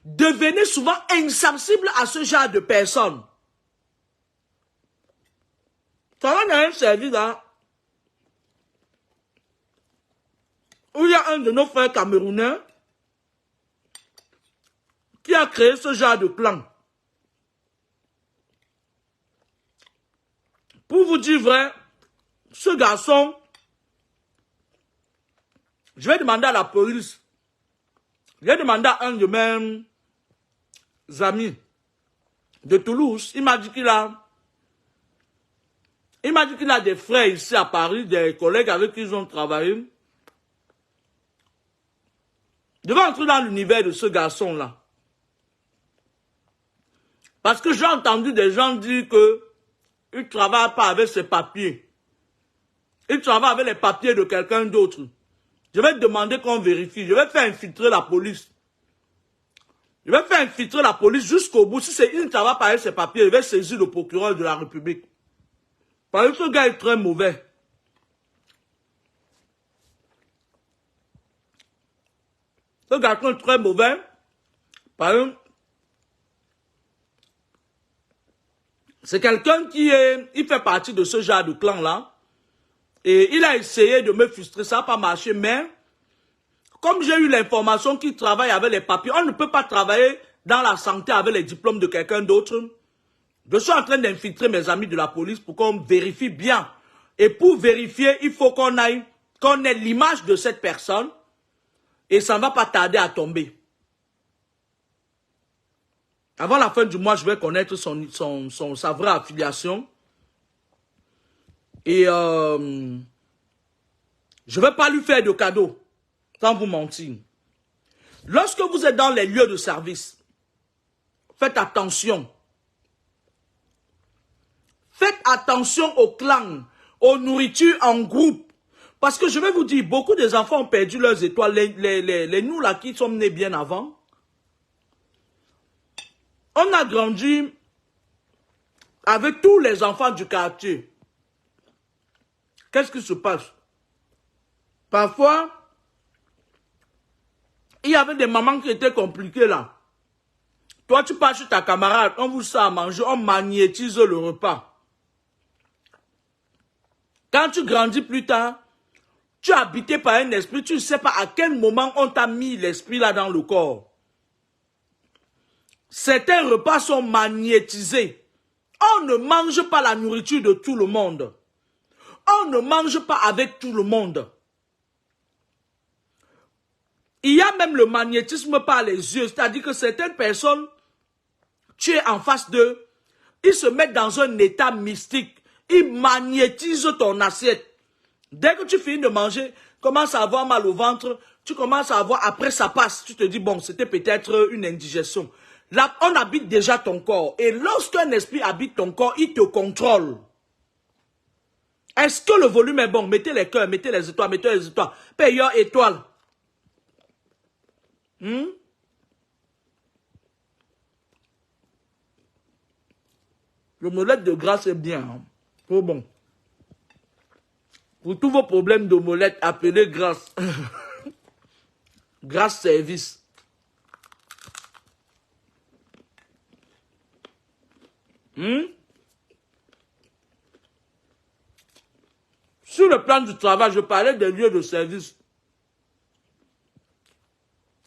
[SPEAKER 1] Devenez souvent insensible à ce genre de personnes. Ça va dans un service là, où il y a un de nos frères camerounais qui a créé ce genre de clan. Pour vous dire vrai, ce garçon, je vais demander à la police, je vais demander à un de mes amis de Toulouse, il m'a dit qu'il a des frères ici à Paris, des collègues avec qui ils ont travaillé. Je vais entrer dans l'univers de ce garçon-là. Parce que j'ai entendu des gens dire que il ne travaille pas avec ses papiers. Il travaille avec les papiers de quelqu'un d'autre. Je vais demander qu'on vérifie. Je vais faire infiltrer la police. Je vais faire infiltrer la police jusqu'au bout. Si il ne travaille pas avec ses papiers, je vais saisir le procureur de la République. Parce que ce gars est très mauvais. Ce garçon est très mauvais. Par exemple, c'est quelqu'un il fait partie de ce genre de clan-là. Et il a essayé de me frustrer, ça n'a pas marché, mais comme j'ai eu l'information qu'il travaille avec les papiers, on ne peut pas travailler dans la santé avec les diplômes de quelqu'un d'autre. Je suis en train d'infiltrer mes amis de la police pour qu'on vérifie bien. Et pour vérifier, il faut qu'on ait l'image de cette personne. Et ça ne va pas tarder à tomber. Avant la fin du mois, je vais connaître sa vraie affiliation. Et je ne vais pas lui faire de cadeau, sans vous mentir. Lorsque vous êtes dans les lieux de service, faites attention. Faites attention aux clans, aux nourritures en groupe. Parce que je vais vous dire, beaucoup des enfants ont perdu leurs étoiles. Les nous là qui sommes nés bien avant, on a grandi avec tous les enfants du quartier. Qu'est-ce qui se passe? Parfois, il y avait des mamans qui étaient compliquées là. Toi, tu pars chez ta camarade, on vous sert à manger, on magnétise le repas. Quand tu grandis plus tard, tu es habité par un esprit, tu ne sais pas à quel moment on t'a mis l'esprit là dans le corps. Certains repas sont magnétisés. On ne mange pas la nourriture de tout le monde. On ne mange pas avec tout le monde. Il y a même le magnétisme par les yeux, c'est-à-dire que certaines personnes, tu es en face d'eux, ils se mettent dans un état mystique. Ils magnétisent ton assiette. Dès que tu finis de manger, commences à avoir mal au ventre, tu commences à avoir, après ça passe, tu te dis, bon, c'était peut-être une indigestion. Là, on habite déjà ton corps. Et lorsqu'un esprit habite ton corps, il te contrôle. Est-ce que le volume est bon? Mettez les cœurs, mettez les étoiles, mettez les étoiles. Payeur étoile. Le molette de grâce est bien. Hein? Oh bon. Pour tous vos problèmes de molette, appelez grâce. Grâce service. Sur le plan du travail, je parlais des lieux de service.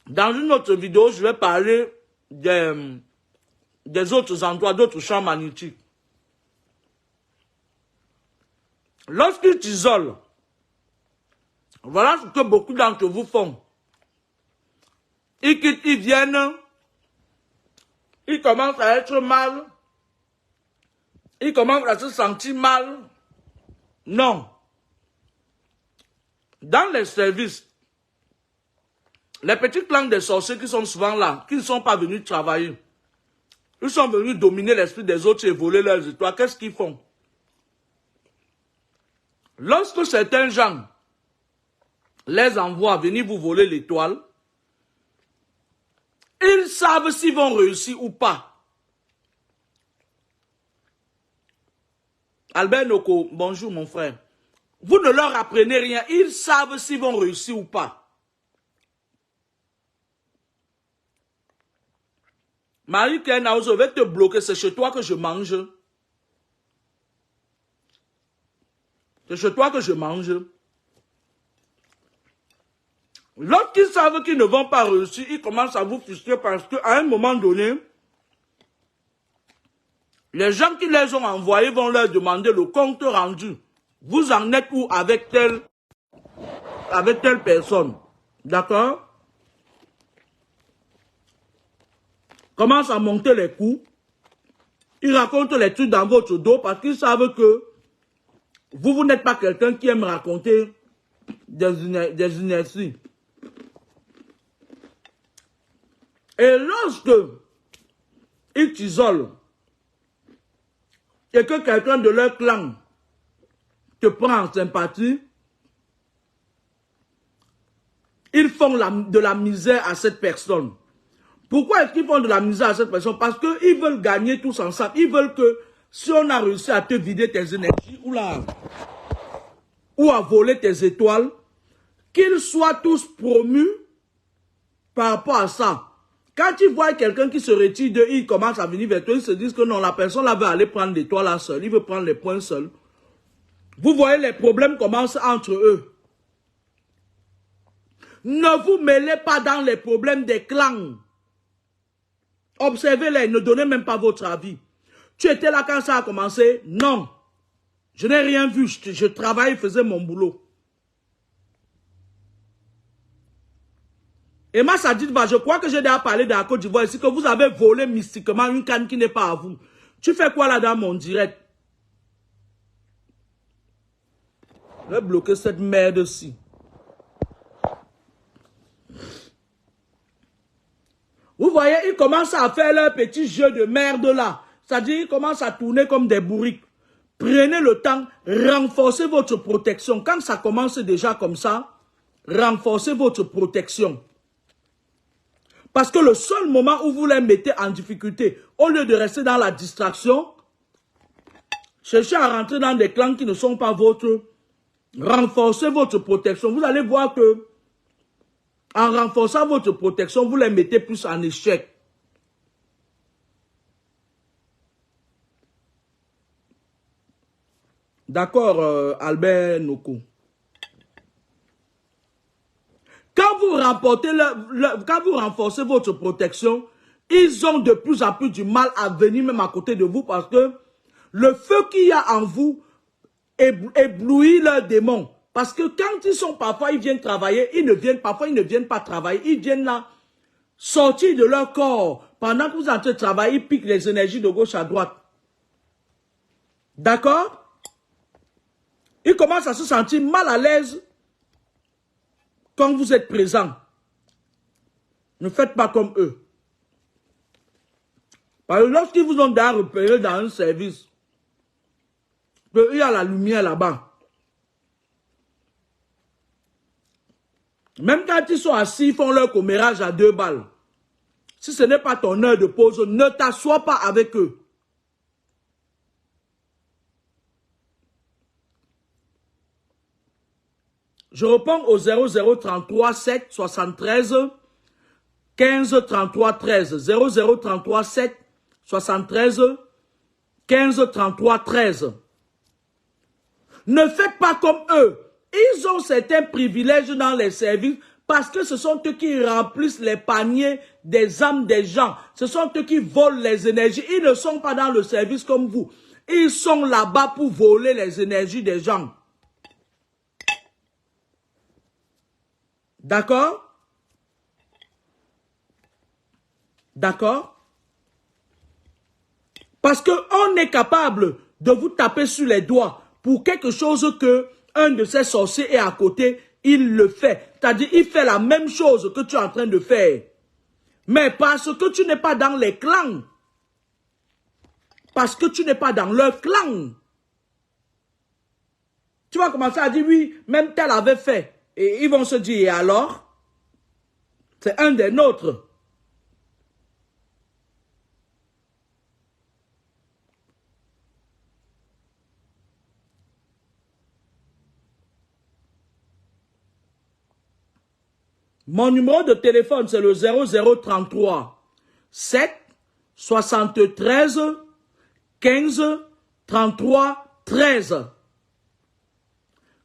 [SPEAKER 1] Dans une autre vidéo, je vais parler des autres endroits, d'autres champs magnétiques. Lorsqu'ils t'isolent, voilà ce que beaucoup d'entre vous font. Ils quittent, ils viennent, ils commencent à être mal, ils commencent à se sentir mal. Non. Dans les services, les petits clans des sorciers qui sont souvent là, qui ne sont pas venus travailler, ils sont venus dominer l'esprit des autres et voler leurs étoiles. Qu'est-ce qu'ils font? Lorsque certains gens les envoient venir vous voler l'étoile, ils savent s'ils vont réussir ou pas. Albert Noko, bonjour mon frère. Vous ne leur apprenez rien, ils savent s'ils vont réussir ou pas. Marie-Claire, je vais te bloquer, c'est chez toi que je mange. C'est chez toi que je mange. Lorsqu'ils savent qu'ils ne vont pas réussir, ils commencent à vous frustrer parce qu'à un moment donné, les gens qui les ont envoyés vont leur demander le compte rendu. Vous en êtes où avec telle personne? D'accord? Commencent à monter les coûts. Ils racontent les trucs dans votre dos parce qu'ils savent que vous n'êtes pas quelqu'un qui aime raconter des inerties. Et lorsque ils t'isolent et que quelqu'un de leur clan te prend en sympathie, ils font de la misère à cette personne. Pourquoi est-ce qu'ils font de la misère à cette personne? Parce qu'ils veulent gagner tous ensemble. Ils veulent que si on a réussi à te vider tes énergies ou à voler tes étoiles, qu'ils soient tous promus par rapport à ça. Quand ils voient quelqu'un qui se retire d'eux, ils commencent à venir vers toi, ils se disent que non, la personne là veut aller prendre les toits là seul, il veut prendre les points seul. Vous voyez, les problèmes commencent entre eux. Ne vous mêlez pas dans les problèmes des clans. Observez-les, ne donnez même pas votre avis. Tu étais là quand ça a commencé? Non. Je n'ai rien vu, je travaille, je faisais mon boulot. Et moi, ça dit, je crois que j'ai déjà parlé de la Côte d'Ivoire ici, que vous avez volé mystiquement une canne qui n'est pas à vous. Tu fais quoi là dans mon direct? Je vais bloquer cette merde-ci. Vous voyez, ils commencent à faire leur petit jeu de merde là. C'est-à-dire, ils commencent à tourner comme des bourriques. Prenez le temps, renforcez votre protection. Quand ça commence déjà comme ça, renforcez votre protection. Parce que le seul moment où vous les mettez en difficulté, au lieu de rester dans la distraction, cherchez à rentrer dans des clans qui ne sont pas vôtres, renforcez votre protection. Vous allez voir que, en renforçant votre protection, vous les mettez plus en échec. D'accord, Albert Noko. Quand vous renforcez votre protection, ils ont de plus en plus du mal à venir même à côté de vous parce que le feu qu'il y a en vous éblouit leurs démons. Parce que quand ils sont parfois, ils viennent travailler, parfois ils ne viennent pas travailler, ils viennent là, sortir de leur corps. Pendant que vous êtes en train de travailler, ils piquent les énergies de gauche à droite. D'accord? Ils commencent à se sentir mal à l'aise quand vous êtes présent. Ne faites pas comme eux. Parce que lorsqu'ils vous ont déjà repéré dans un service, il y a la lumière là-bas. Même quand ils sont assis, ils font leur commérage à 2 balles. Si ce n'est pas ton heure de pause, ne t'assois pas avec eux. Je réponds au 0033 7 73 15 33 13. 0033 7 73 15 33 13. Ne faites pas comme eux. Ils ont certains privilèges dans les services parce que ce sont eux qui remplissent les paniers des âmes des gens. Ce sont eux qui volent les énergies. Ils ne sont pas dans le service comme vous. Ils sont là-bas pour voler les énergies des gens. D'accord? D'accord? Parce qu'on est capable de vous taper sur les doigts pour quelque chose que un de ces sorciers est à côté, il le fait. C'est-à-dire, il fait la même chose que tu es en train de faire. Mais parce que tu n'es pas dans les clans. Parce que tu n'es pas dans leur clan. Tu vas commencer à dire, oui, même tel avait fait. Et ils vont se dire, et alors? C'est un des nôtres. Mon numéro de téléphone, c'est le 0033 7 73 15 33 13.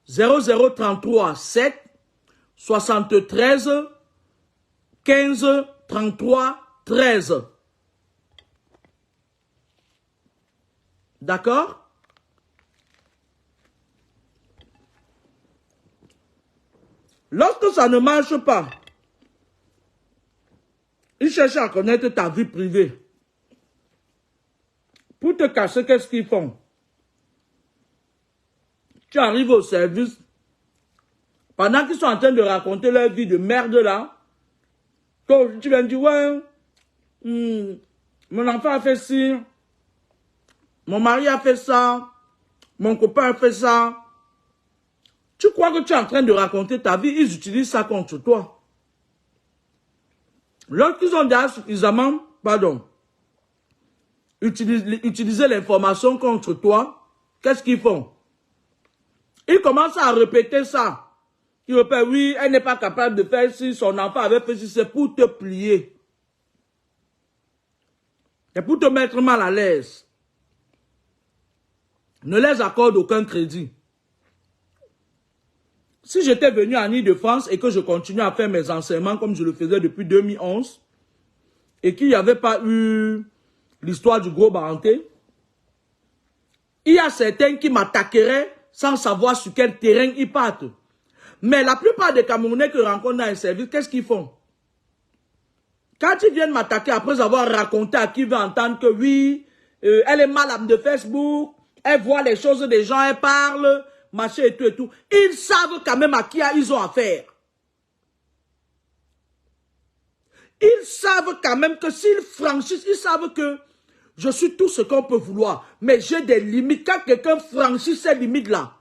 [SPEAKER 1] 0033 7 73 15 33 13. D'accord? Lorsque ça ne marche pas, ils cherchent à connaître ta vie privée. Pour te cacher, qu'est-ce qu'ils font? Tu arrives au service, pendant qu'ils sont en train de raconter leur vie de merde là, quand tu viens dire, ouais, mon enfant a fait ci, mon mari a fait ça, mon copain a fait ça. Tu crois que tu es en train de raconter ta vie, ils utilisent ça contre toi. Lorsqu'ils ont déjà suffisamment, utilisé l'information contre toi, qu'est-ce qu'ils font? Ils commencent à répéter ça. Il repère, oui, elle n'est pas capable de faire si son enfant avait fait si, c'est pour te plier. C'est pour te mettre mal à l'aise. Ne les accorde aucun crédit. Si j'étais venu en Ile-de-France et que je continuais à faire mes enseignements comme je le faisais depuis 2011 et qu'il n'y avait pas eu l'histoire du gros Baranté, il y a certains qui m'attaqueraient sans savoir sur quel terrain ils partent. Mais la plupart des Camerounais que je rencontre dans un service, qu'est-ce qu'ils font? Quand ils viennent m'attaquer après avoir raconté à qui veut entendre que oui, elle est malade de Facebook, elle voit les choses des gens, elle parle, machin et tout, ils savent quand même à qui ils ont affaire. Ils savent quand même que s'ils franchissent, ils savent que je suis tout ce qu'on peut vouloir, mais j'ai des limites. Quand quelqu'un franchit ces limites-là,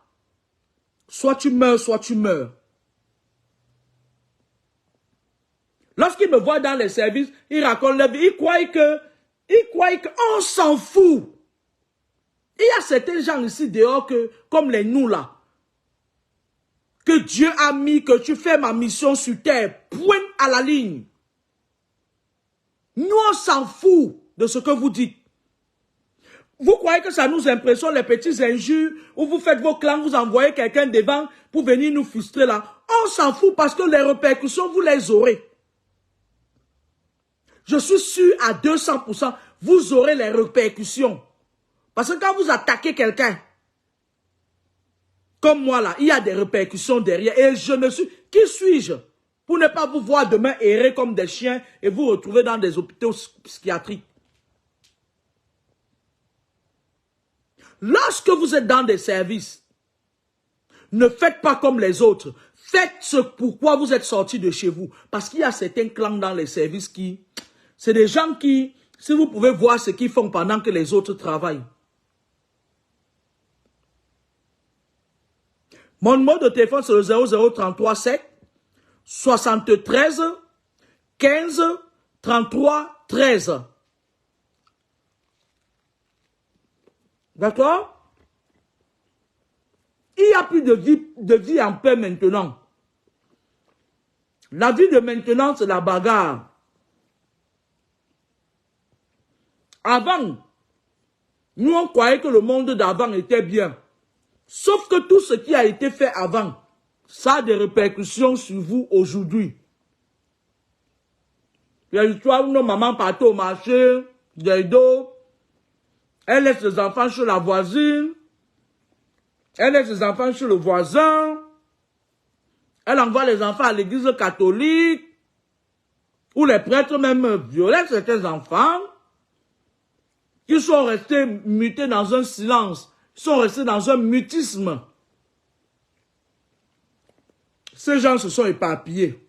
[SPEAKER 1] soit tu meurs, soit tu meurs. Lorsqu'ils me voient dans les services, ils racontent leur vie, ils croient qu'on s'en fout. Il y a certains gens ici dehors comme les nous là, que Dieu a mis, que tu fais ma mission sur terre, point à la ligne. Nous, on s'en fout de ce que vous dites. Vous croyez que ça nous impressionne les petits injures, où vous faites vos clans, vous envoyez quelqu'un devant pour venir nous frustrer là. On s'en fout parce que les répercussions, vous les aurez. Je suis sûr à 200%, vous aurez les répercussions. Parce que quand vous attaquez quelqu'un, comme moi là, il y a des répercussions derrière. Et je ne suis... Qui suis-je pour ne pas vous voir demain errer comme des chiens et vous retrouver dans des hôpitaux psychiatriques? Lorsque vous êtes dans des services, ne faites pas comme les autres. Faites ce pourquoi vous êtes sortis de chez vous. Parce qu'il y a certains clans dans les services qui... C'est des gens qui, si vous pouvez voir ce qu'ils font pendant que les autres travaillent. Mon numéro de téléphone, c'est le 00337 73 15 33 13. D'accord? Il n'y a plus de vie en paix maintenant. La vie de maintenant, c'est la bagarre. Avant, nous on croyait que le monde d'avant était bien. Sauf que tout ce qui a été fait avant, ça a des répercussions sur vous aujourd'hui. Il y a l'histoire où nos mamans partaient au marché, des dos, elle laisse les enfants chez la voisine, elle laisse les enfants chez le voisin, elle envoie les enfants à l'église catholique, où les prêtres même violaient certains enfants. Ils sont restés mutés dans un silence. Ils sont restés dans un mutisme. Ces gens se sont éparpillés.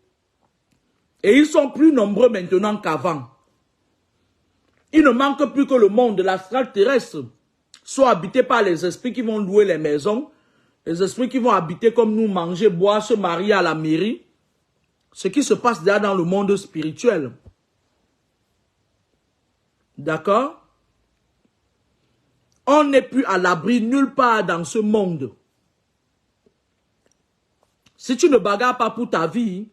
[SPEAKER 1] Et ils sont plus nombreux maintenant qu'avant. Il ne manque plus que le monde de l'astral terrestre soit habité par les esprits qui vont louer les maisons, les esprits qui vont habiter comme nous, manger, boire, se marier à la mairie. Ce qui se passe déjà dans le monde spirituel. D'accord? On n'est plus à l'abri nulle part dans ce monde. Si tu ne bagarres pas pour ta vie,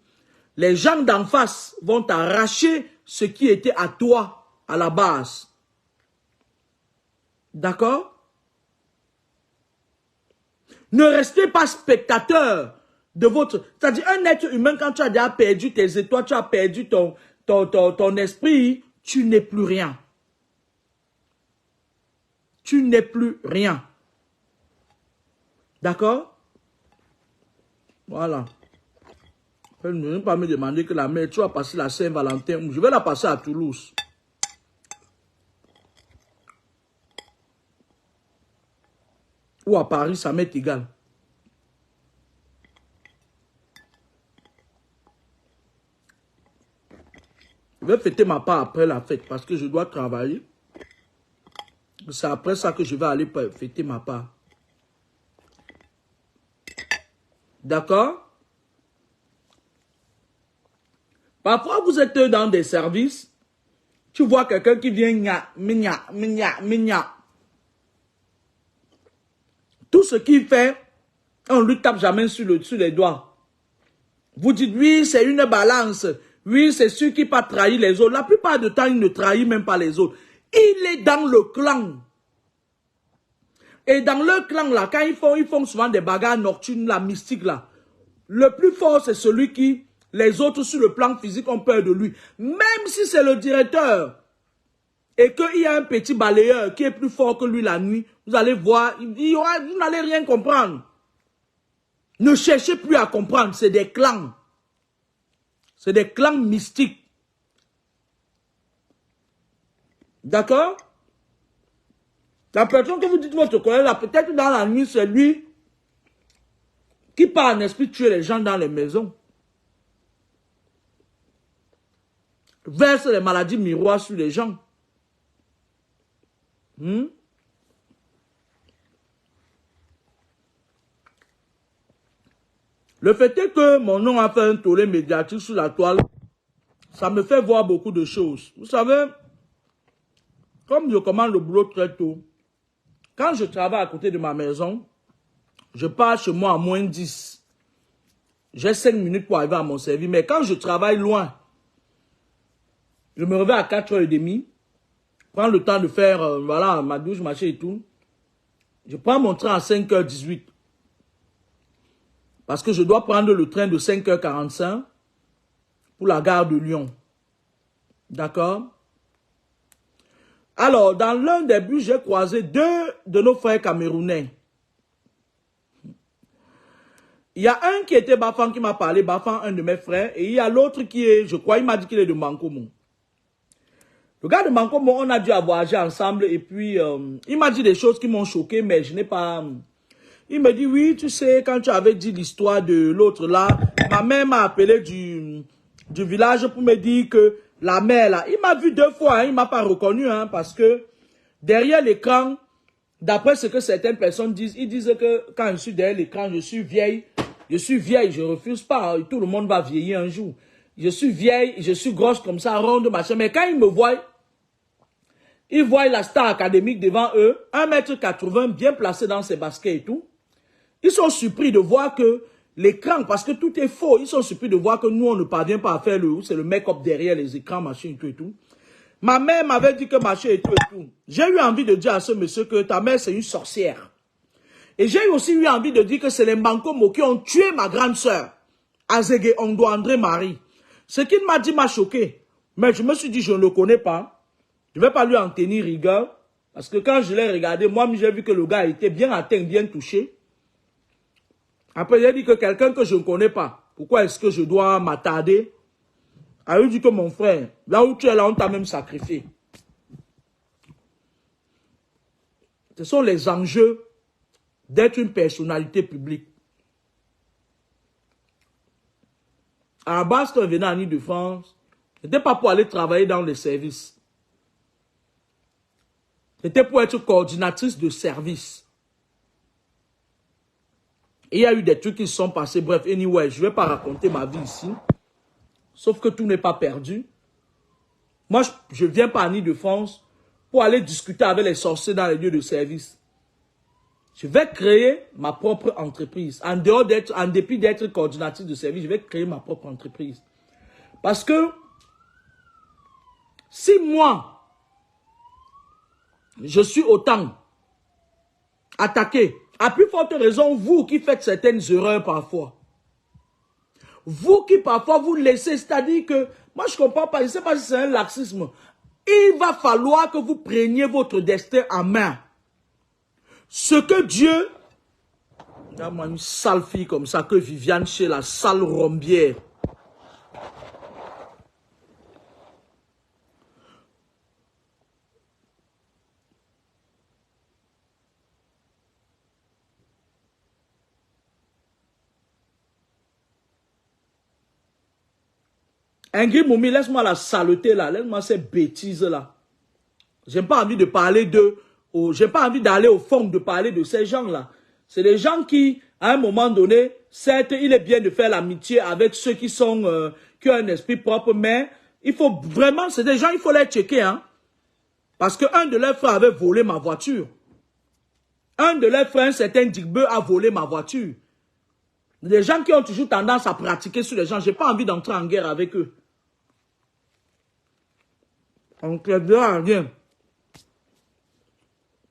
[SPEAKER 1] les gens d'en face vont t'arracher ce qui était à toi à la base. D'accord? Ne restez pas spectateur de votre... C'est-à-dire, un être humain, quand tu as déjà perdu tes étoiles, tu as perdu ton esprit, tu n'es plus rien. Tu n'es plus rien. D'accord? Voilà. Ne viens pas me demander que la mère, tu vas passer la Saint-Valentin. Je vais la passer à Toulouse. Ou à Paris, ça m'est égal. Je vais fêter ma part après la fête parce que je dois travailler. C'est après ça que je vais aller fêter ma part. D'accord? Parfois, vous êtes dans des services, tu vois quelqu'un qui vient gna. Tout ce qu'il fait, on ne lui tape jamais sur les doigts. Vous dites, oui, c'est une balance. Oui, c'est celui qui pas trahi les autres. La plupart du temps, il ne trahit même pas les autres. Il est dans le clan. Et dans le clan, là, quand ils font souvent des bagarres nocturnes, la mystique, là. Le plus fort, c'est celui qui, les autres sur le plan physique ont peur de lui. Même si c'est le directeur. Et qu'il y a un petit balayeur qui est plus fort que lui la nuit, vous allez voir, vous n'allez rien comprendre. Ne cherchez plus à comprendre, c'est des clans. C'est des clans mystiques. D'accord? La personne que vous dites votre collègue, là, peut-être dans la nuit, c'est lui qui part en esprit tuer les gens dans les maisons. Verse les maladies miroirs sur les gens. Le fait est que mon nom a fait un tollé médiatique sur la toile. Ça me fait voir beaucoup de choses. Vous savez, comme je commence le boulot très tôt, quand je travaille à côté de ma maison, je pars chez moi à moins 10. J'ai 5 minutes pour arriver à mon service. Mais quand je travaille loin, je me réveille à 4h30, prends le temps de faire voilà, ma douche, machin et tout. Je prends mon train à 5h18. Parce que je dois prendre le train de 5h45 pour la gare de Lyon. D'accord? Alors, dans l'un des bus, j'ai croisé 2 de nos frères camerounais. Il y a un qui était Bafan qui m'a parlé, Bafan, un de mes frères, et il y a l'autre qui est, je crois, il m'a dit qu'il est de Mankomo. Le gars de Mankomo, on a dû voyager ensemble, et puis, il m'a dit des choses qui m'ont choqué, mais je n'ai pas... Il me dit, oui, tu sais, quand tu avais dit l'histoire de l'autre là, ma mère m'a appelé du village pour me dire que la mère là, il m'a vu 2 fois, hein, il m'a pas reconnu, hein, parce que derrière l'écran, d'après ce que certaines personnes disent, ils disent que quand je suis derrière l'écran, je suis vieille, je refuse pas, hein, tout le monde va vieillir un jour. Je suis vieille, je suis grosse comme ça, ronde, machin, mais quand ils me voient, ils voient la star académique devant eux, 1,80 m, bien placé dans ses baskets et tout. Ils sont surpris de voir que l'écran, parce que tout est faux, ils sont surpris de voir que nous, on ne parvient pas à faire c'est le make-up derrière les écrans, machin et tout et tout. Ma mère m'avait dit que machin et tout et tout. J'ai eu envie de dire à ce monsieur que ta mère, c'est une sorcière. Et j'ai aussi eu envie de dire que c'est les Mankomo qui ont tué ma grande sœur, Azege Ondo André Marie. Ce qu'il m'a dit m'a choqué. Mais je me suis dit, je ne le connais pas. Je ne vais pas lui en tenir rigueur. Parce que quand je l'ai regardé, moi, j'ai vu que le gars était bien atteint, bien touché. Après, j'ai dit que quelqu'un que je ne connais pas, pourquoi est-ce que je dois m'attarder? A eu dit que mon frère, là où tu es là, on t'a même sacrifié. Ce sont les enjeux d'être une personnalité publique. À la base, quand je venais en Ile-de-France, ce n'était pas pour aller travailler dans les services. C'était pour être coordinatrice de service. Et il y a eu des trucs qui se sont passés. Bref, anyway, je ne vais pas raconter ma vie ici. Sauf que tout n'est pas perdu. Moi, je viens pas en Ile-de-France pour aller discuter avec les sorciers dans les lieux de service. Je vais créer ma propre entreprise. En dépit d'être coordinatrice de service, je vais créer ma propre entreprise. Parce que si moi, je suis autant attaqué, à plus forte raison, vous qui faites certaines erreurs parfois. Vous qui parfois vous laissez, c'est-à-dire que, moi je ne comprends pas, je ne sais pas si c'est un laxisme. Il va falloir que vous preniez votre destin en main. Ce que Dieu, il y a une sale fille comme ça, que Viviane chez la sale rombière. Ingrid Moumi, laisse-moi la saleté là, laisse-moi ces bêtises là. J'ai pas envie de parler j'ai pas envie d'aller au fond de parler de ces gens là. C'est des gens qui, à un moment donné, certes, il est bien de faire l'amitié avec ceux qui sont, qui ont un esprit propre, mais il faut vraiment, c'est des gens, il faut les checker, hein. Parce qu'un de leurs frères avait volé ma voiture. Un de leurs frères, un certain Digbeu, a volé ma voiture. Les gens qui ont toujours tendance à pratiquer sur les gens, je n'ai pas envie d'entrer en guerre avec eux. Donc, rien.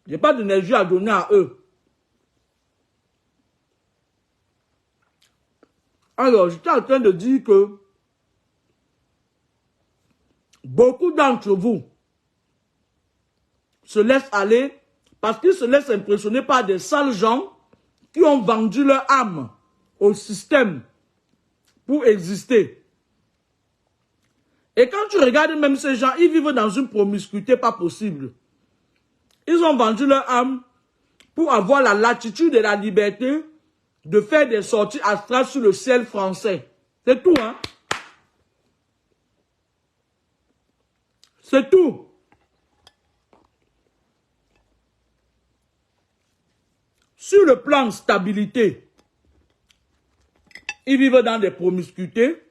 [SPEAKER 1] Je n'ai pas d'énergie à donner à eux. Alors, j'étais en train de dire que beaucoup d'entre vous se laissent aller parce qu'ils se laissent impressionner par des sales gens qui ont vendu leur âme au système pour exister. Et quand tu regardes même ces gens, ils vivent dans une promiscuité pas possible. Ils ont vendu leur âme pour avoir la latitude et la liberté de faire des sorties astrales sur le ciel français. C'est tout, hein? C'est tout. Sur le plan stabilité, ils vivent dans des promiscuités.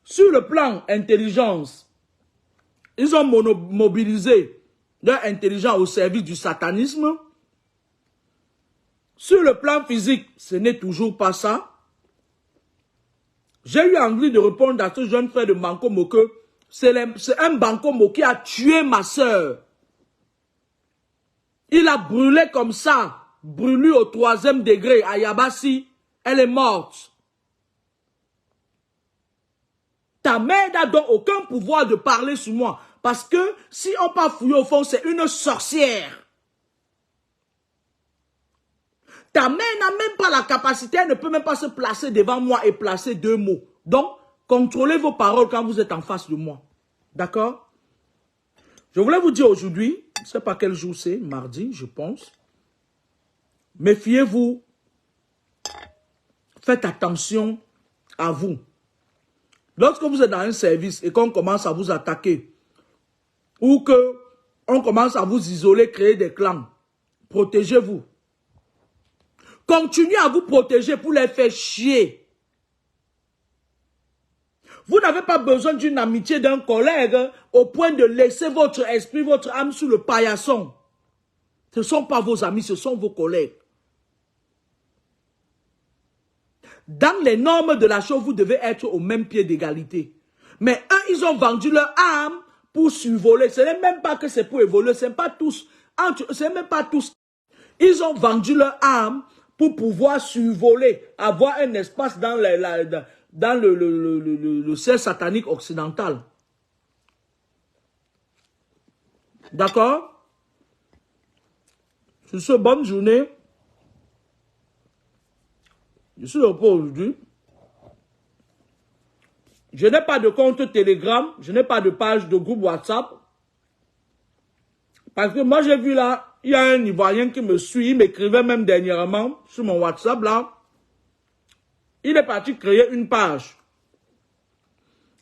[SPEAKER 1] Sur le plan intelligence, ils ont mobilisé leur intelligence au service du satanisme. Sur le plan physique, ce n'est toujours pas ça. J'ai eu envie de répondre à ce jeune frère de Bankomo que c'est un Bankomo qui a tué ma soeur. Il a brûlé comme ça, brûlé au 3e degré à Yabassi. Elle est morte. Ta mère n'a donc aucun pouvoir de parler sur moi. Parce que si on part fouiller au fond, c'est une sorcière. Ta mère n'a même pas la capacité, elle ne peut même pas se placer devant moi et placer 2 mots. Donc, contrôlez vos paroles quand vous êtes en face de moi. D'accord? Je voulais vous dire aujourd'hui, je ne sais pas quel jour c'est, mardi, je pense. Méfiez-vous. Faites attention à vous. Lorsque vous êtes dans un service et qu'on commence à vous attaquer, ou qu'on commence à vous isoler, créer des clans, protégez-vous. Continuez à vous protéger pour les faire chier. Vous n'avez pas besoin d'une amitié d'un collègue au point de laisser votre esprit, votre âme sous le paillasson. Ce ne sont pas vos amis, ce sont vos collègues. Dans les normes de la chose, vous devez être au même pied d'égalité. Mais eux, ils ont vendu leur âme pour survoler. Ce n'est même pas que c'est pour évoluer, ce n'est pas tous. C'est même pas tous. Ils ont vendu leur âme pour pouvoir survoler, avoir un espace dans le ciel satanique occidental. D'accord? Sur ce, bonne journée. Je suis au repos aujourd'hui. Je n'ai pas de compte Telegram, je n'ai pas de page de groupe WhatsApp. Parce que moi j'ai vu là, il y a un Ivoirien qui me suit, il m'écrivait même dernièrement sur mon WhatsApp là. Il est parti créer une page.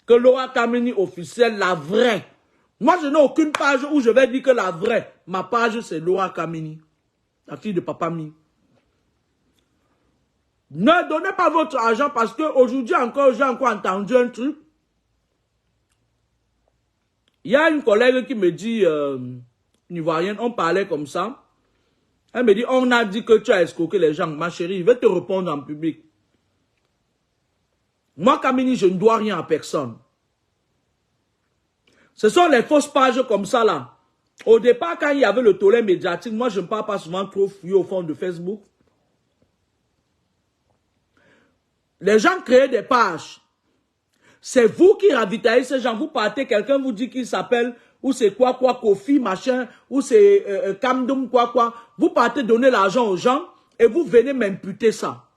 [SPEAKER 1] Que Laura Kameni officielle, la vraie. Moi je n'ai aucune page où je vais dire que la vraie. Ma page c'est Laura Kameni, la fille de Papa Mi. Ne donnez pas votre argent parce qu'aujourd'hui encore, j'ai encore entendu un truc. Il y a une collègue qui me dit, une Ivoirienne, on parlait comme ça. Elle me dit, on a dit que tu as escroqué les gens. Ma chérie, je vais te répondre en public. Moi, Kamini, je ne dois rien à personne. Ce sont les fausses pages comme ça là. Au départ, quand il y avait le tollé médiatique, moi, je ne parle pas souvent trop fouiller au fond de Facebook. Les gens créent des pages. C'est vous qui ravitaillez ces gens. Vous partez, quelqu'un vous dit qu'il s'appelle, ou c'est quoi, Kofi, machin, ou c'est Kamdoum, quoi. Vous partez donner l'argent aux gens et vous venez m'imputer ça.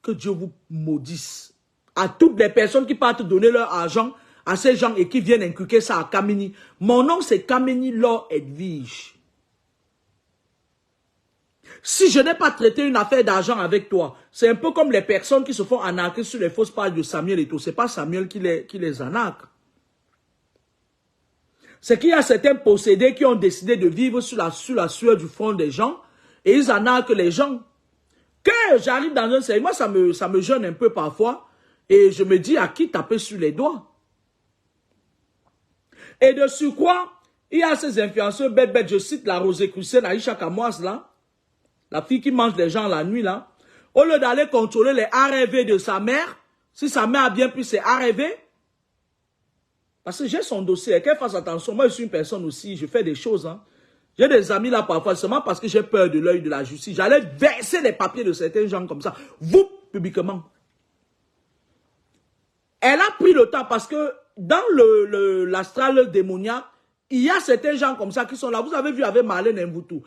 [SPEAKER 1] Que Dieu vous maudisse. À toutes les personnes qui partent donner leur argent à ces gens et qui viennent inculquer ça à Kamini. Mon nom c'est Kamini Laure Edwige. Si je n'ai pas traité une affaire d'argent avec toi, c'est un peu comme les personnes qui se font arnaquer sur les fausses pages de Samuel et tout. Ce n'est pas Samuel qui les arnaque. C'est qu'il y a certains possédés qui ont décidé de vivre sur la sueur du front des gens et ils arnaquent les gens. Quand j'arrive dans un service, moi ça me gêne un peu parfois et je me dis à qui taper sur les doigts. Et de surcroît, il y a ces influenceurs bêtes, je cite la Rosée Crucienne, Aïcha Kamoise là. la fille qui mange les gens la nuit, là, au lieu d'aller contrôler les ARV de sa mère, si sa mère a bien pris ses ARV, parce que j'ai son dossier, qu'elle fasse attention. Moi, je suis une personne aussi, je fais des choses. Hein. J'ai des amis là parfois, seulement parce que j'ai peur de l'œil de la justice. J'allais verser les papiers de certains gens comme ça, vous, publiquement. Elle a pris le temps parce que dans l'astral démoniaque, il y a certains gens comme ça qui sont là. Vous avez vu avec Marlène Mvutu.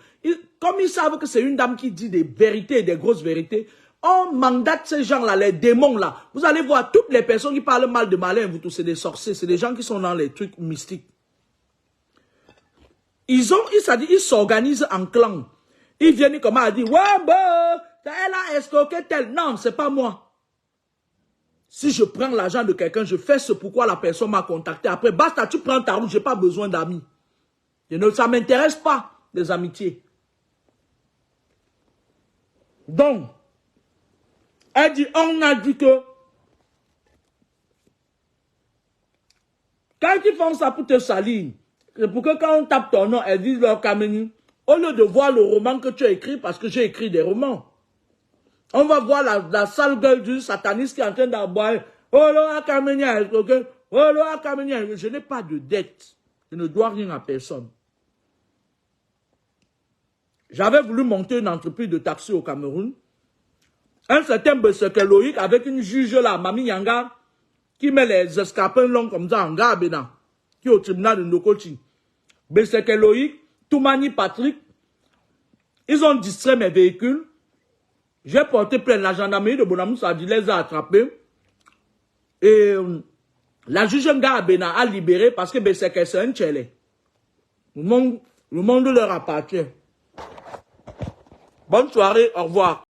[SPEAKER 1] Comme ils savent que c'est une dame qui dit des vérités, des grosses vérités, on mandate ces gens-là, les démons là. Vous allez voir toutes les personnes qui parlent mal de Marlène Mvutu, c'est des sorciers, c'est des gens qui sont dans les trucs mystiques. Ils s'organisent en clan. Ils viennent comme à dire, ouais, bah, elle a escroqué tel. Non, c'est pas moi. Si je prends l'argent de quelqu'un, je fais ce pourquoi la personne m'a contacté. Après, basta, tu prends ta route, j'ai pas besoin d'amis. Ça m'intéresse pas, les amitiés. Donc, elle dit, on a dit que quand ils font ça pour te salir, c'est pour que quand on tape ton nom, elles disent leur Kameni, au lieu de voir le roman que tu as écrit, parce que j'ai écrit des romans, on va voir la sale gueule du sataniste qui est en train d'aboyer. Oh là, Kameni, oh là, Kameni, je n'ai pas de dette. Je ne dois rien à personne. J'avais voulu monter une entreprise de taxi au Cameroun. Un certain Beseke Loïc avec une juge là, Mami Yanga, qui met les escarpins longs comme ça en Gabena, qui est au tribunal de Nokoti. Beseke Loïc, Toumani Patrick, ils ont distrait mes véhicules. J'ai porté plainte, la gendarmerie de Bonamoussa les a attrapés. Et la juge Ngabena a libéré parce que Beseke c'est un tchèle. Le monde leur appartient. Bonne soirée, au revoir.